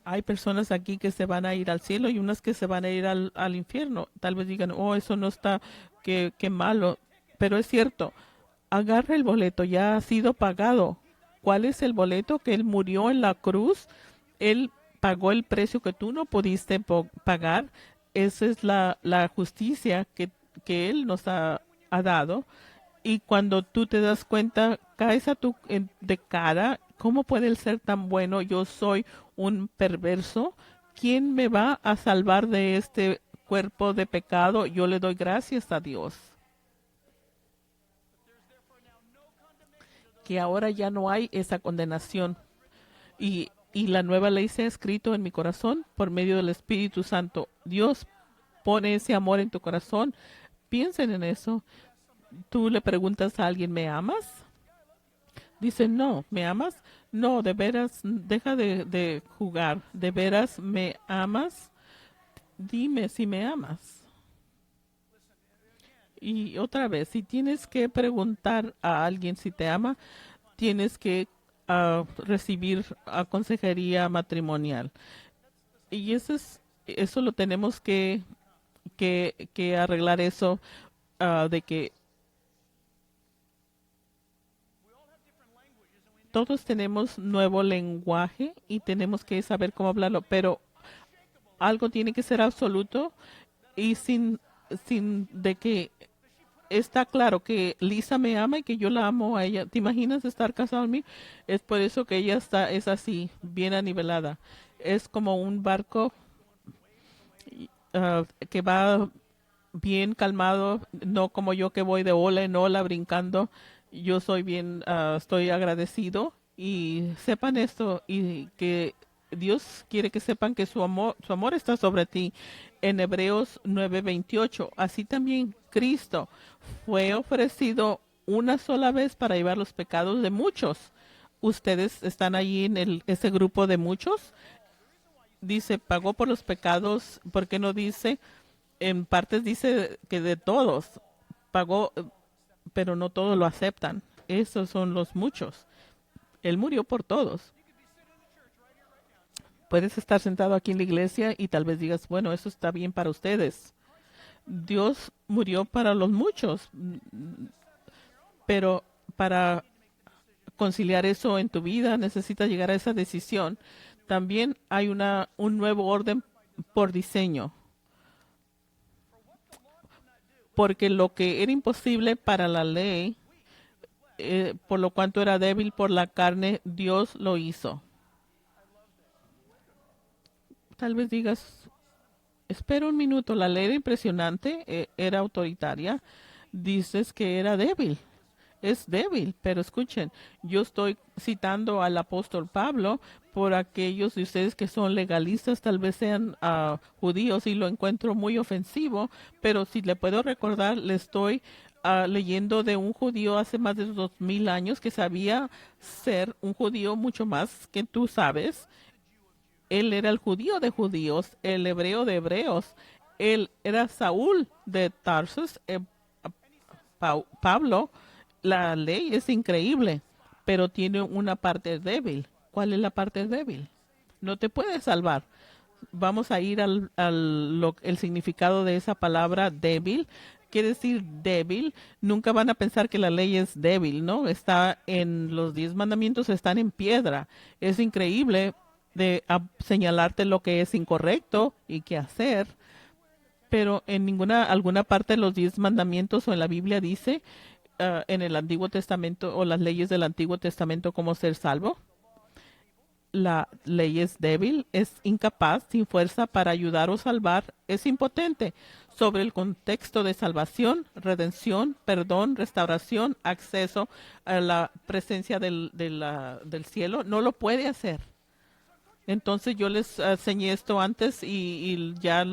Hay personas aquí que se van a ir al cielo y unas que se van a ir al infierno. Tal vez digan, oh, eso no está, qué malo. Pero es cierto, agarra el boleto, ya ha sido pagado. ¿Cuál es el boleto? Que él murió en la cruz. Él pagó el precio que tú no pudiste pagar. Esa es la justicia que él nos ha dado. Y cuando tú te das cuenta, caes de cara, ¿cómo puede él ser tan bueno? Yo soy un perverso. ¿Quién me va a salvar de este cuerpo de pecado? Yo le doy gracias a Dios, que ahora ya no hay esa condenación. Y la nueva ley se ha escrito en mi corazón por medio del Espíritu Santo. Dios pone ese amor en tu corazón. Piensen en eso. Tú le preguntas a alguien, ¿me amas? Dice, no, ¿me amas? No, de veras, deja de jugar. ¿De veras me amas? Dime si me amas. Y otra vez, si tienes que preguntar a alguien si te ama, tienes que recibir consejería matrimonial. Y eso lo tenemos que arreglar eso, de que todos tenemos nuevo lenguaje y tenemos que saber cómo hablarlo, pero algo tiene que ser absoluto y sin de que está claro que Lisa me ama y que yo la amo a ella. ¿Te imaginas estar casado en mí? Es por eso que ella es así, bien anivelada. Es como un barco que va bien calmado, no como yo que voy de ola en ola brincando. Yo soy estoy agradecido, y sepan esto, y que Dios quiere que sepan que su amor está sobre ti. En Hebreos 9:28, así también Cristo fue ofrecido una sola vez para llevar los pecados de muchos. Ustedes están allí en ese grupo de muchos. Dice, pagó por los pecados. ¿Por qué no dice? En partes dice que de todos pagó, pero no todos lo aceptan. Esos son los muchos. Él murió por todos. Puedes estar sentado aquí en la iglesia y tal vez digas, bueno, eso está bien para ustedes. Dios murió para los muchos, pero para conciliar eso en tu vida necesitas llegar a esa decisión. También hay un nuevo orden por diseño, porque lo que era imposible para la ley, por lo cuanto era débil por la carne, Dios lo hizo. Tal vez digas, espera un minuto, la ley era impresionante, era autoritaria, dices que era débil. Es débil, pero escuchen, yo estoy citando al apóstol Pablo por aquellos de ustedes que son legalistas, tal vez sean judíos y lo encuentro muy ofensivo, pero si le puedo recordar, le estoy leyendo de un judío hace más de 2000 años que sabía ser un judío mucho más que tú sabes. Él era el judío de judíos, el hebreo de hebreos. Él era Saúl de Tarsus, Pablo. La ley es increíble, pero tiene una parte débil. ¿Cuál es la parte débil? No te puede salvar. Vamos a ir el significado de esa palabra débil. Quiere decir débil. Nunca van a pensar que la ley es débil, ¿no? Está en los 10 mandamientos, están en piedra. Es increíble de señalarte lo que es incorrecto y qué hacer, pero en alguna parte de los 10 mandamientos o en la Biblia dice en el Antiguo Testamento o las leyes del Antiguo Testamento cómo ser salvo. La ley es débil, es incapaz, sin fuerza para ayudar o salvar, es impotente sobre el contexto de salvación, redención, perdón, restauración, acceso a la presencia del cielo. No lo puede hacer. Entonces yo les enseñé esto antes y ya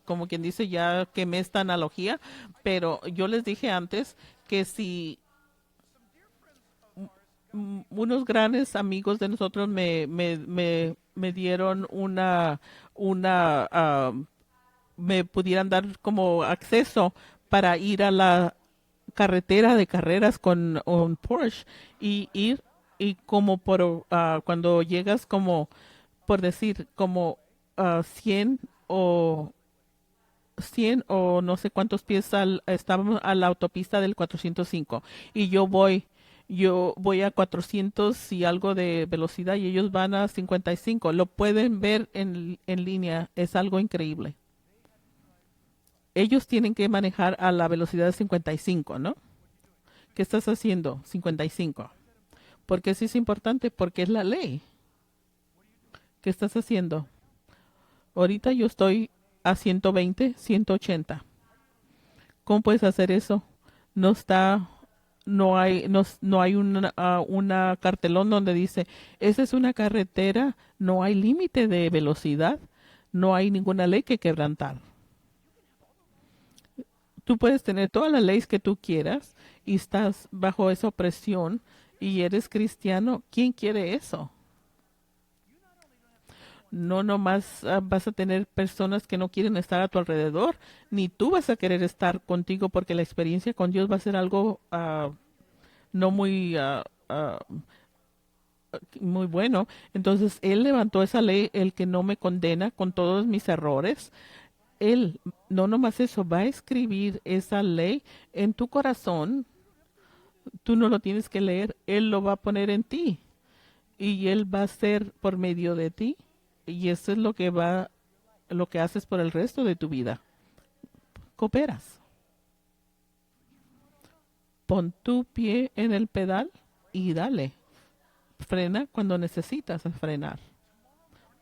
como quien dice, ya quemé esta analogía, pero yo les dije antes que si unos grandes amigos de nosotros me dieron me pudieran dar como acceso para ir a la carretera de carreras con un Porsche y ir y como cuando llegas como por decir como 100 o 100 o no sé cuántos pies estábamos a la autopista del 405 y yo voy a 400 y algo de velocidad y ellos van a 55. Lo pueden ver en línea, es algo increíble. Ellos tienen que manejar a la velocidad de 55, ¿no? ¿Qué estás haciendo? 55. Porque sí es importante, porque es la ley. ¿Qué estás haciendo? Ahorita yo estoy a 120, 180. ¿Cómo puedes hacer eso? No está, no hay una cartelón donde dice, esa es una carretera, no hay límite de velocidad, no hay ninguna ley que quebrantar. Tú puedes tener todas las leyes que tú quieras y estás bajo esa opresión y eres cristiano. ¿Quién quiere eso? No nomás vas a tener personas que no quieren estar a tu alrededor, ni tú vas a querer estar contigo porque la experiencia con Dios va a ser algo no muy bueno. Entonces, Él levantó esa ley, el que no me condena con todos mis errores. Él, no nomás eso, va a escribir esa ley en tu corazón. Tú no lo tienes que leer, Él lo va a poner en ti y Él va a ser por medio de ti. Y eso es lo que haces por el resto de tu vida. Cooperas. Pon tu pie en el pedal y dale. Frena cuando necesitas frenar.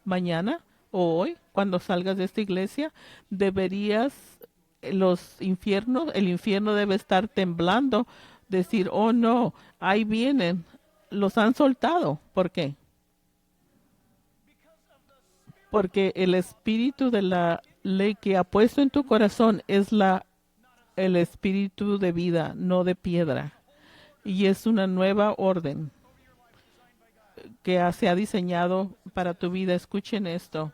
Mañana o hoy, cuando salgas de esta iglesia, el infierno debe estar temblando, decir, oh no, ahí vienen, los han soltado. ¿Por qué? Porque el espíritu de la ley que ha puesto en tu corazón es el espíritu de vida, no de piedra. Y es una nueva orden que se ha diseñado para tu vida. Escuchen esto.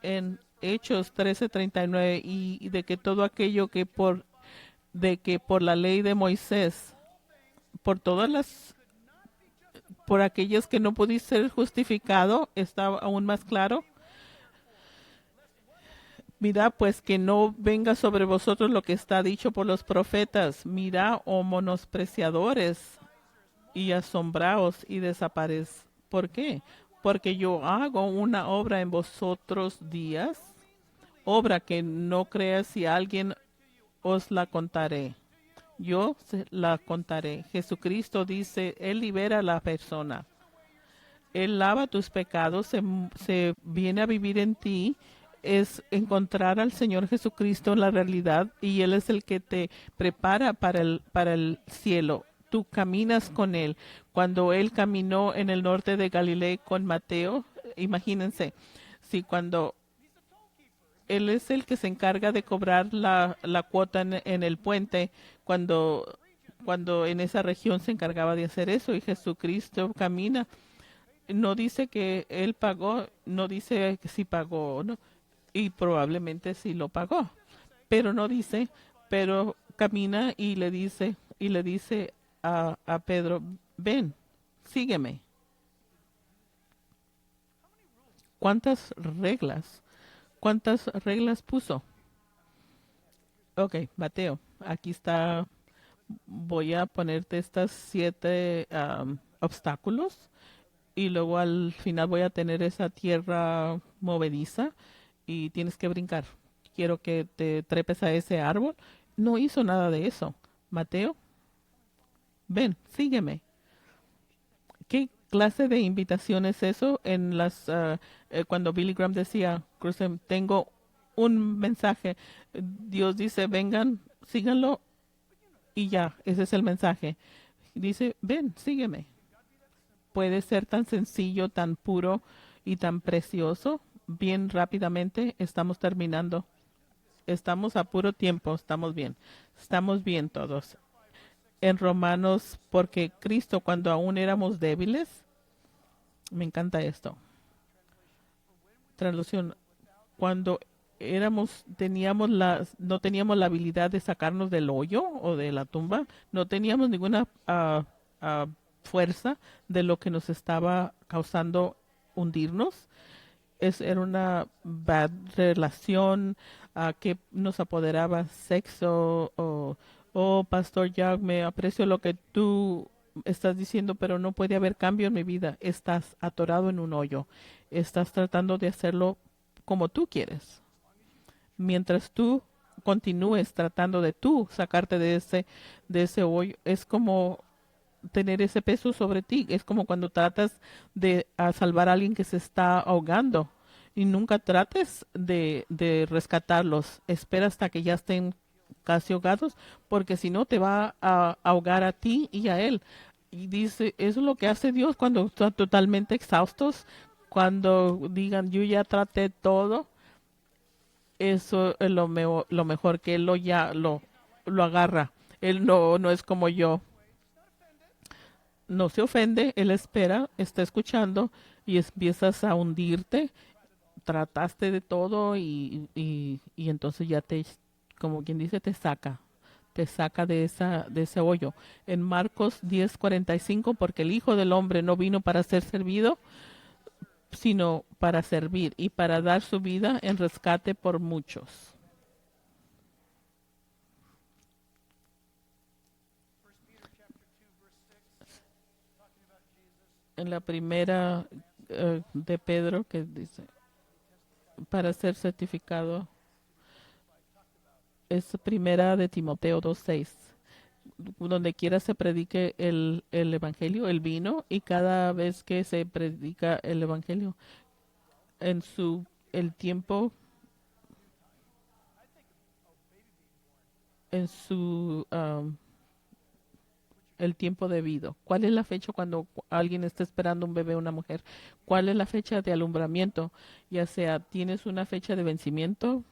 En Hechos 13:39 y de que todo aquello de que por la ley de Moisés, por todas por aquellas que no pudiste ser justificado, está aún más claro. Mirad pues que no venga sobre vosotros lo que está dicho por los profetas. Mirad, oh menospreciadores, y asombraos y desaparez. ¿Por qué? Porque yo hago una obra en vosotros días, obra que no creas si alguien os la contaré. Yo la contaré. Jesucristo dice, Él libera a la persona. Él lava tus pecados, se viene a vivir en ti, es encontrar al Señor Jesucristo en la realidad y Él es el que te prepara para el cielo. Tú caminas con Él. Cuando Él caminó en el norte de Galilea con Mateo, imagínense, si cuando Él es el que se encarga de cobrar la cuota en el puente, cuando en esa región se encargaba de hacer eso y Jesucristo camina, no dice que él pagó, no dice que sí pagó, ¿no? Y probablemente sí lo pagó, pero no dice, pero camina y le dice a Pedro, ven, sígueme. ¿Cuántas reglas? ¿Cuántas reglas puso? Ok, Mateo, aquí está, voy a ponerte estas 7 obstáculos y luego al final voy a tener esa tierra movediza y tienes que brincar. Quiero que te trepes a ese árbol. No hizo nada de eso. Mateo, ven, sígueme. ¿Qué clase de invitación es eso? Cuando Billy Graham decía, tengo un mensaje. Dios dice, vengan, síganlo y ya, ese es el mensaje. Dice, ven, sígueme. Puede ser tan sencillo, tan puro y tan precioso. Bien rápidamente estamos terminando. Estamos a puro tiempo, estamos bien. Estamos bien todos. En Romanos, porque Cristo cuando aún éramos débiles, me encanta esto. Traducción, cuando no teníamos la habilidad de sacarnos del hoyo o de la tumba, no teníamos ninguna fuerza de lo que nos estaba causando hundirnos. Era una bad relación que nos apoderaba sexo o pastor Jack, me aprecio lo que tú estás diciendo, pero no puede haber cambio en mi vida. Estás atorado en un hoyo. Estás tratando de hacerlo como tú quieres. Mientras tú continúes tratando de tú sacarte de ese hoyo, es como tener ese peso sobre ti. Es como cuando tratas de salvar a alguien que se está ahogando y nunca trates de rescatarlos. Espera hasta que ya estén casi ahogados, porque si no te va a ahogar a ti y a él. Y dice, eso es lo que hace Dios cuando están totalmente exhaustos, cuando digan, yo ya traté todo. Eso es lo mejor, que él lo agarra. Él no es como yo. No se ofende, él espera, está escuchando y empiezas a hundirte. Trataste de todo y entonces ya como quien dice, te saca de ese hoyo. En Marcos 10:45, porque el Hijo del Hombre no vino para ser servido, sino para servir y para dar su vida en rescate por muchos. En la primera de Pedro, que dice, para ser certificado, es primera de Timoteo 2:6. Donde quiera se predique el evangelio, el vino, y cada vez que se predica el evangelio en el tiempo, en su el tiempo debido. ¿Cuál es la fecha cuando alguien está esperando un bebé o una mujer? ¿Cuál es la fecha de alumbramiento? Ya sea tienes una fecha de vencimiento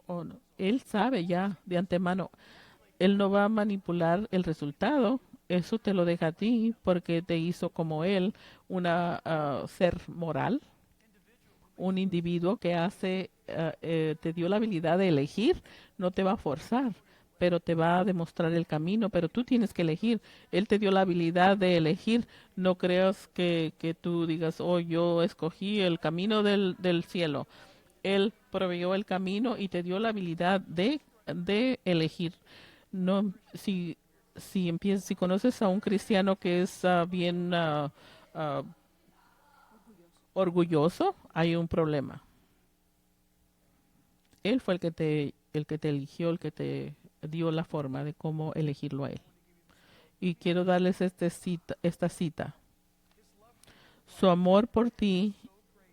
o no. Él sabe ya de antemano. Él no va a manipular el resultado. Eso te lo deja a ti porque te hizo como él, una ser moral, un individuo que te dio la habilidad de elegir, no te va a forzar, pero te va a demostrar el camino, pero tú tienes que elegir. Él te dio la habilidad de elegir. No creas que tú digas, oh, yo escogí el camino del cielo. Él proveyó el camino y te dio la habilidad de elegir. No, si conoces a un cristiano que es bien ah, orgulloso, hay un problema. Él fue el que te eligió, el que te dio la forma de cómo elegirlo a él. Y quiero darles esta cita. Su amor por ti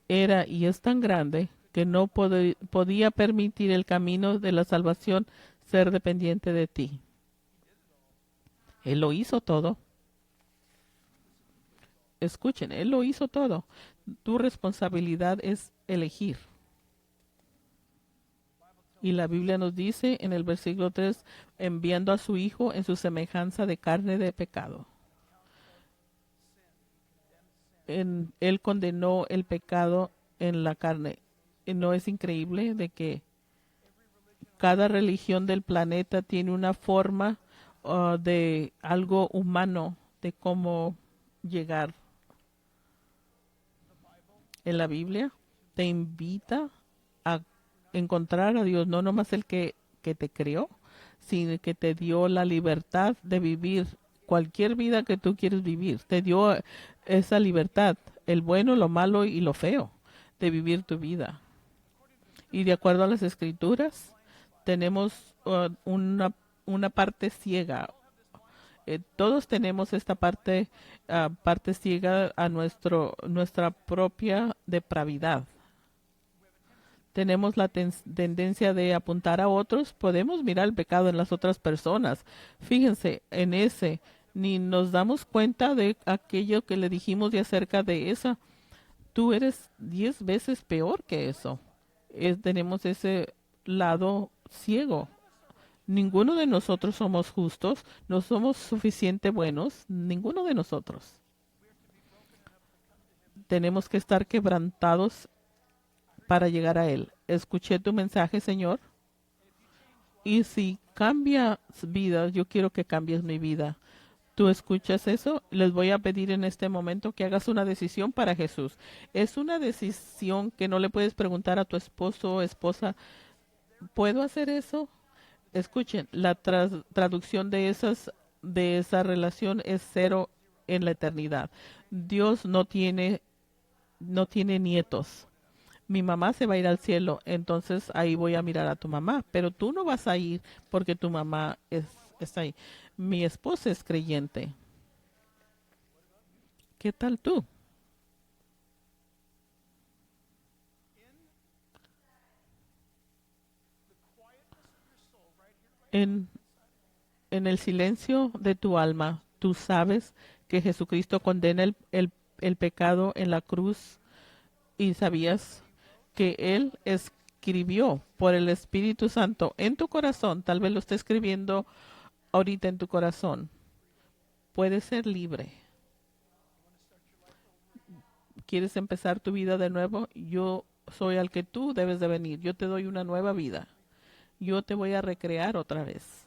era y es tan grande que no podía permitir el camino de la salvación ser dependiente de ti. Él lo hizo todo. Escuchen, Él lo hizo todo. Tu responsabilidad es elegir. Y la Biblia nos dice en el versículo 3, enviando a su Hijo en su semejanza de carne de pecado. Él condenó el pecado en la carne. ¿Y no es increíble de que cada religión del planeta tiene una forma de algo humano de cómo llegar? En la Biblia te invita a encontrar a Dios, no nomás el que te creó, sino que te dio la libertad de vivir cualquier vida que tú quieres vivir. Te dio esa libertad, el bueno, lo malo y lo feo, de vivir tu vida. Y de acuerdo a las escrituras, tenemos una parte ciega. Todos tenemos esta parte ciega a nuestra propia depravidad. Tenemos la tendencia de apuntar a otros. Podemos mirar el pecado en las otras personas. Fíjense en ese. Ni nos damos cuenta de aquello que le dijimos de acerca de esa. Tú eres 10 veces peor que eso. Tenemos ese lado ciego. Ninguno de nosotros somos justos. No somos suficientemente buenos. Ninguno de nosotros. Tenemos que estar quebrantados para llegar a Él. Escuché tu mensaje, Señor. Y si cambias vidas, yo quiero que cambies mi vida. ¿Tú escuchas eso? Les voy a pedir en este momento que hagas una decisión para Jesús. Es una decisión que no le puedes preguntar a tu esposo o esposa, ¿puedo hacer eso? Escuchen, la traducción de esa relación es cero en la eternidad. Dios no tiene nietos. Mi mamá se va a ir al cielo, entonces ahí voy a mirar a tu mamá, pero tú no vas a ir porque tu mamá está ahí. Mi esposa es creyente. ¿Qué tal tú? En, en el silencio de tu alma, tú sabes que Jesucristo condena el pecado en la cruz y sabías que Él escribió por el Espíritu Santo en tu corazón, tal vez lo esté escribiendo ahorita en tu corazón. Puedes ser libre. ¿Quieres empezar tu vida de nuevo? Yo soy al que tú debes de venir. Yo te doy una nueva vida. Yo te voy a recrear otra vez.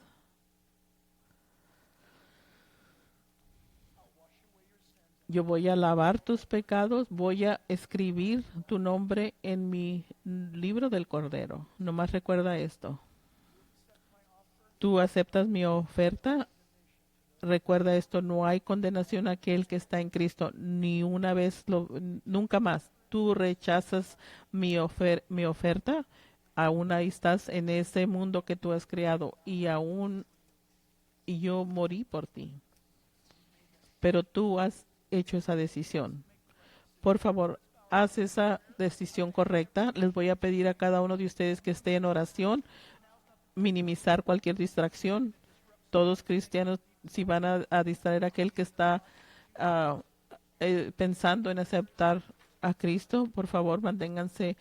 Yo voy a lavar tus pecados, voy a escribir tu nombre en mi libro del Cordero. Nomás recuerda esto. Tú aceptas mi oferta. Recuerda esto, no hay condenación a aquel que está en Cristo, ni una vez, nunca más. Tú rechazas mi oferta, aún ahí estás en ese mundo que tú has creado y yo morí por ti. Pero tú has hecho esa decisión. Por favor, haz esa decisión correcta. Les voy a pedir a cada uno de ustedes que esté en oración, minimizar cualquier distracción. Todos cristianos, si van a distraer a aquel que está ah, pensando en aceptar a Cristo, por favor, manténganse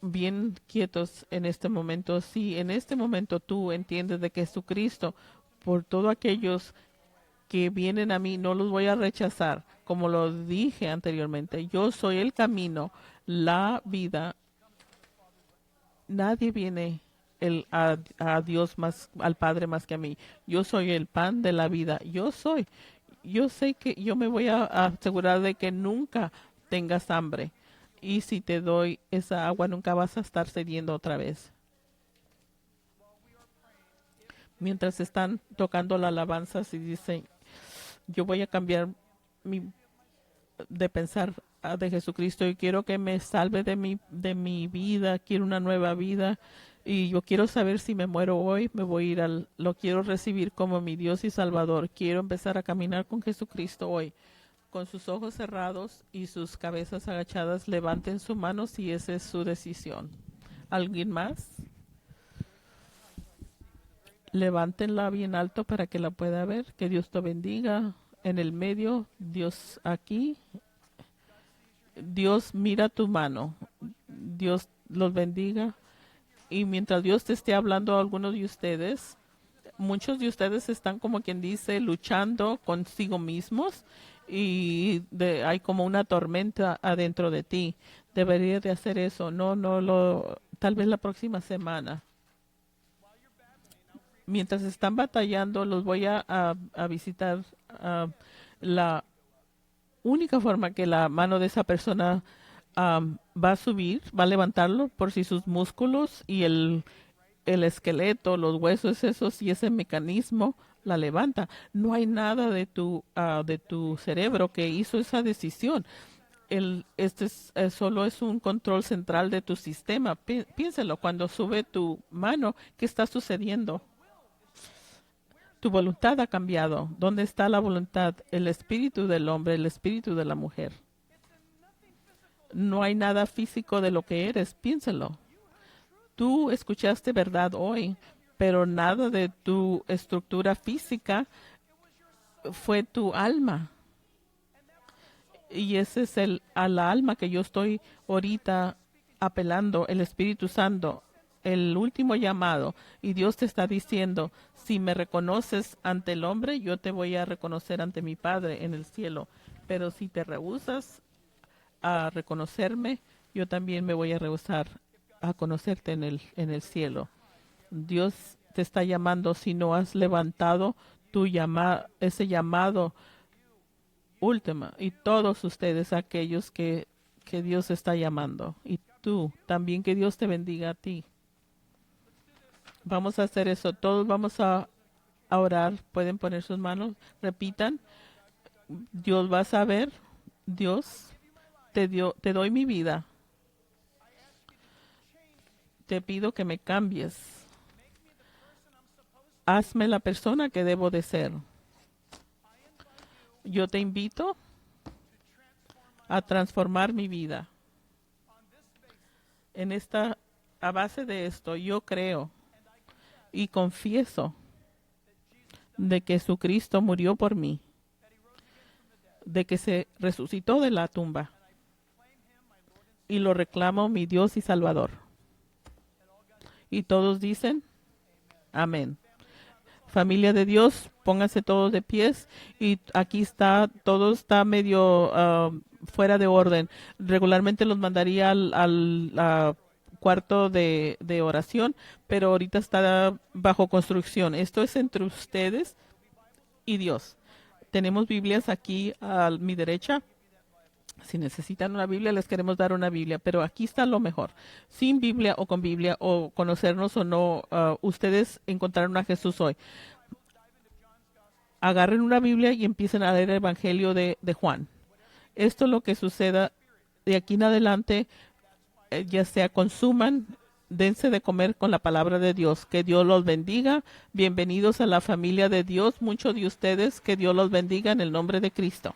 bien quietos en este momento. Si en este momento tú entiendes de que Jesucristo, por todos aquellos que vienen a mí, no los voy a rechazar, como lo dije anteriormente. Yo soy el camino, la vida. Nadie viene a Dios más, al Padre más que a mí. Yo soy el pan de la vida. Yo sé que yo me voy a asegurar de que nunca tengas hambre. Y si te doy esa agua, nunca vas a estar sediendo otra vez. Mientras están tocando la alabanza, y dicen, yo voy a cambiar mi, de pensar de Jesucristo y quiero que me salve de mi vida, quiero una nueva vida y yo quiero saber si me muero hoy, me voy a ir lo quiero recibir como mi Dios y Salvador, quiero empezar a caminar con Jesucristo hoy. Con sus ojos cerrados y sus cabezas agachadas, levanten su mano si esa es su decisión. ¿Alguien más? Levántenla bien alto para que la pueda ver. Que Dios te bendiga. En el medio, Dios aquí. Dios mira tu mano. Dios los bendiga. Y mientras Dios te esté hablando a algunos de ustedes, muchos de ustedes están como quien dice luchando consigo mismos y hay como una tormenta adentro de ti. Deberías de hacer eso. Tal vez la próxima semana. Mientras están batallando, los voy a visitar. La única forma que la mano de esa persona va a subir, va a levantarlo por si sus músculos y el esqueleto, los huesos esos y ese mecanismo la levanta. No hay nada de tu cerebro que hizo esa decisión. Solo es un control central de tu sistema. Piénselo, cuando sube tu mano, ¿qué está sucediendo? Tu voluntad ha cambiado. ¿Dónde está la voluntad? El espíritu del hombre, el espíritu de la mujer. No hay nada físico de lo que eres. Piénselo. Tú escuchaste verdad hoy, pero nada de tu estructura física fue tu alma. Y ese es a la alma que yo estoy ahorita apelando, el Espíritu Santo, el último llamado. Y Dios te está diciendo, si me reconoces ante el hombre, yo te voy a reconocer ante mi Padre en el cielo. Pero si te rehusas a reconocerme, yo también me voy a rehusar a conocerte en el cielo. Dios te está llamando si no has levantado ese llamado última, y todos ustedes aquellos que Dios está llamando, y tú también, que Dios te bendiga a ti. Vamos a hacer eso, todos vamos a orar, pueden poner sus manos, repitan, Dios va a saber, Dios, te doy mi vida, te pido que me cambies, hazme la persona que debo de ser. Yo te invito a transformar mi vida. A base de esto, yo creo y confieso de que Jesucristo murió por mí, de que se resucitó de la tumba y lo reclamo mi Dios y Salvador. Y todos dicen, amén. Familia de Dios, pónganse todos de pies y aquí todo está medio fuera de orden. Regularmente los mandaría al cuarto de oración, pero ahorita está bajo construcción. Esto es entre ustedes y Dios. Tenemos Biblias aquí a mi derecha. Si necesitan una Biblia, les queremos dar una Biblia, pero aquí está lo mejor. Sin Biblia o conocernos o no, ustedes encontraron a Jesús hoy. Agarren una Biblia y empiecen a leer el Evangelio de Juan. Esto es lo que suceda de aquí en adelante, ya sea consuman, dense de comer con la palabra de Dios. Que Dios los bendiga. Bienvenidos a la familia de Dios. Muchos de ustedes, que Dios los bendiga en el nombre de Cristo.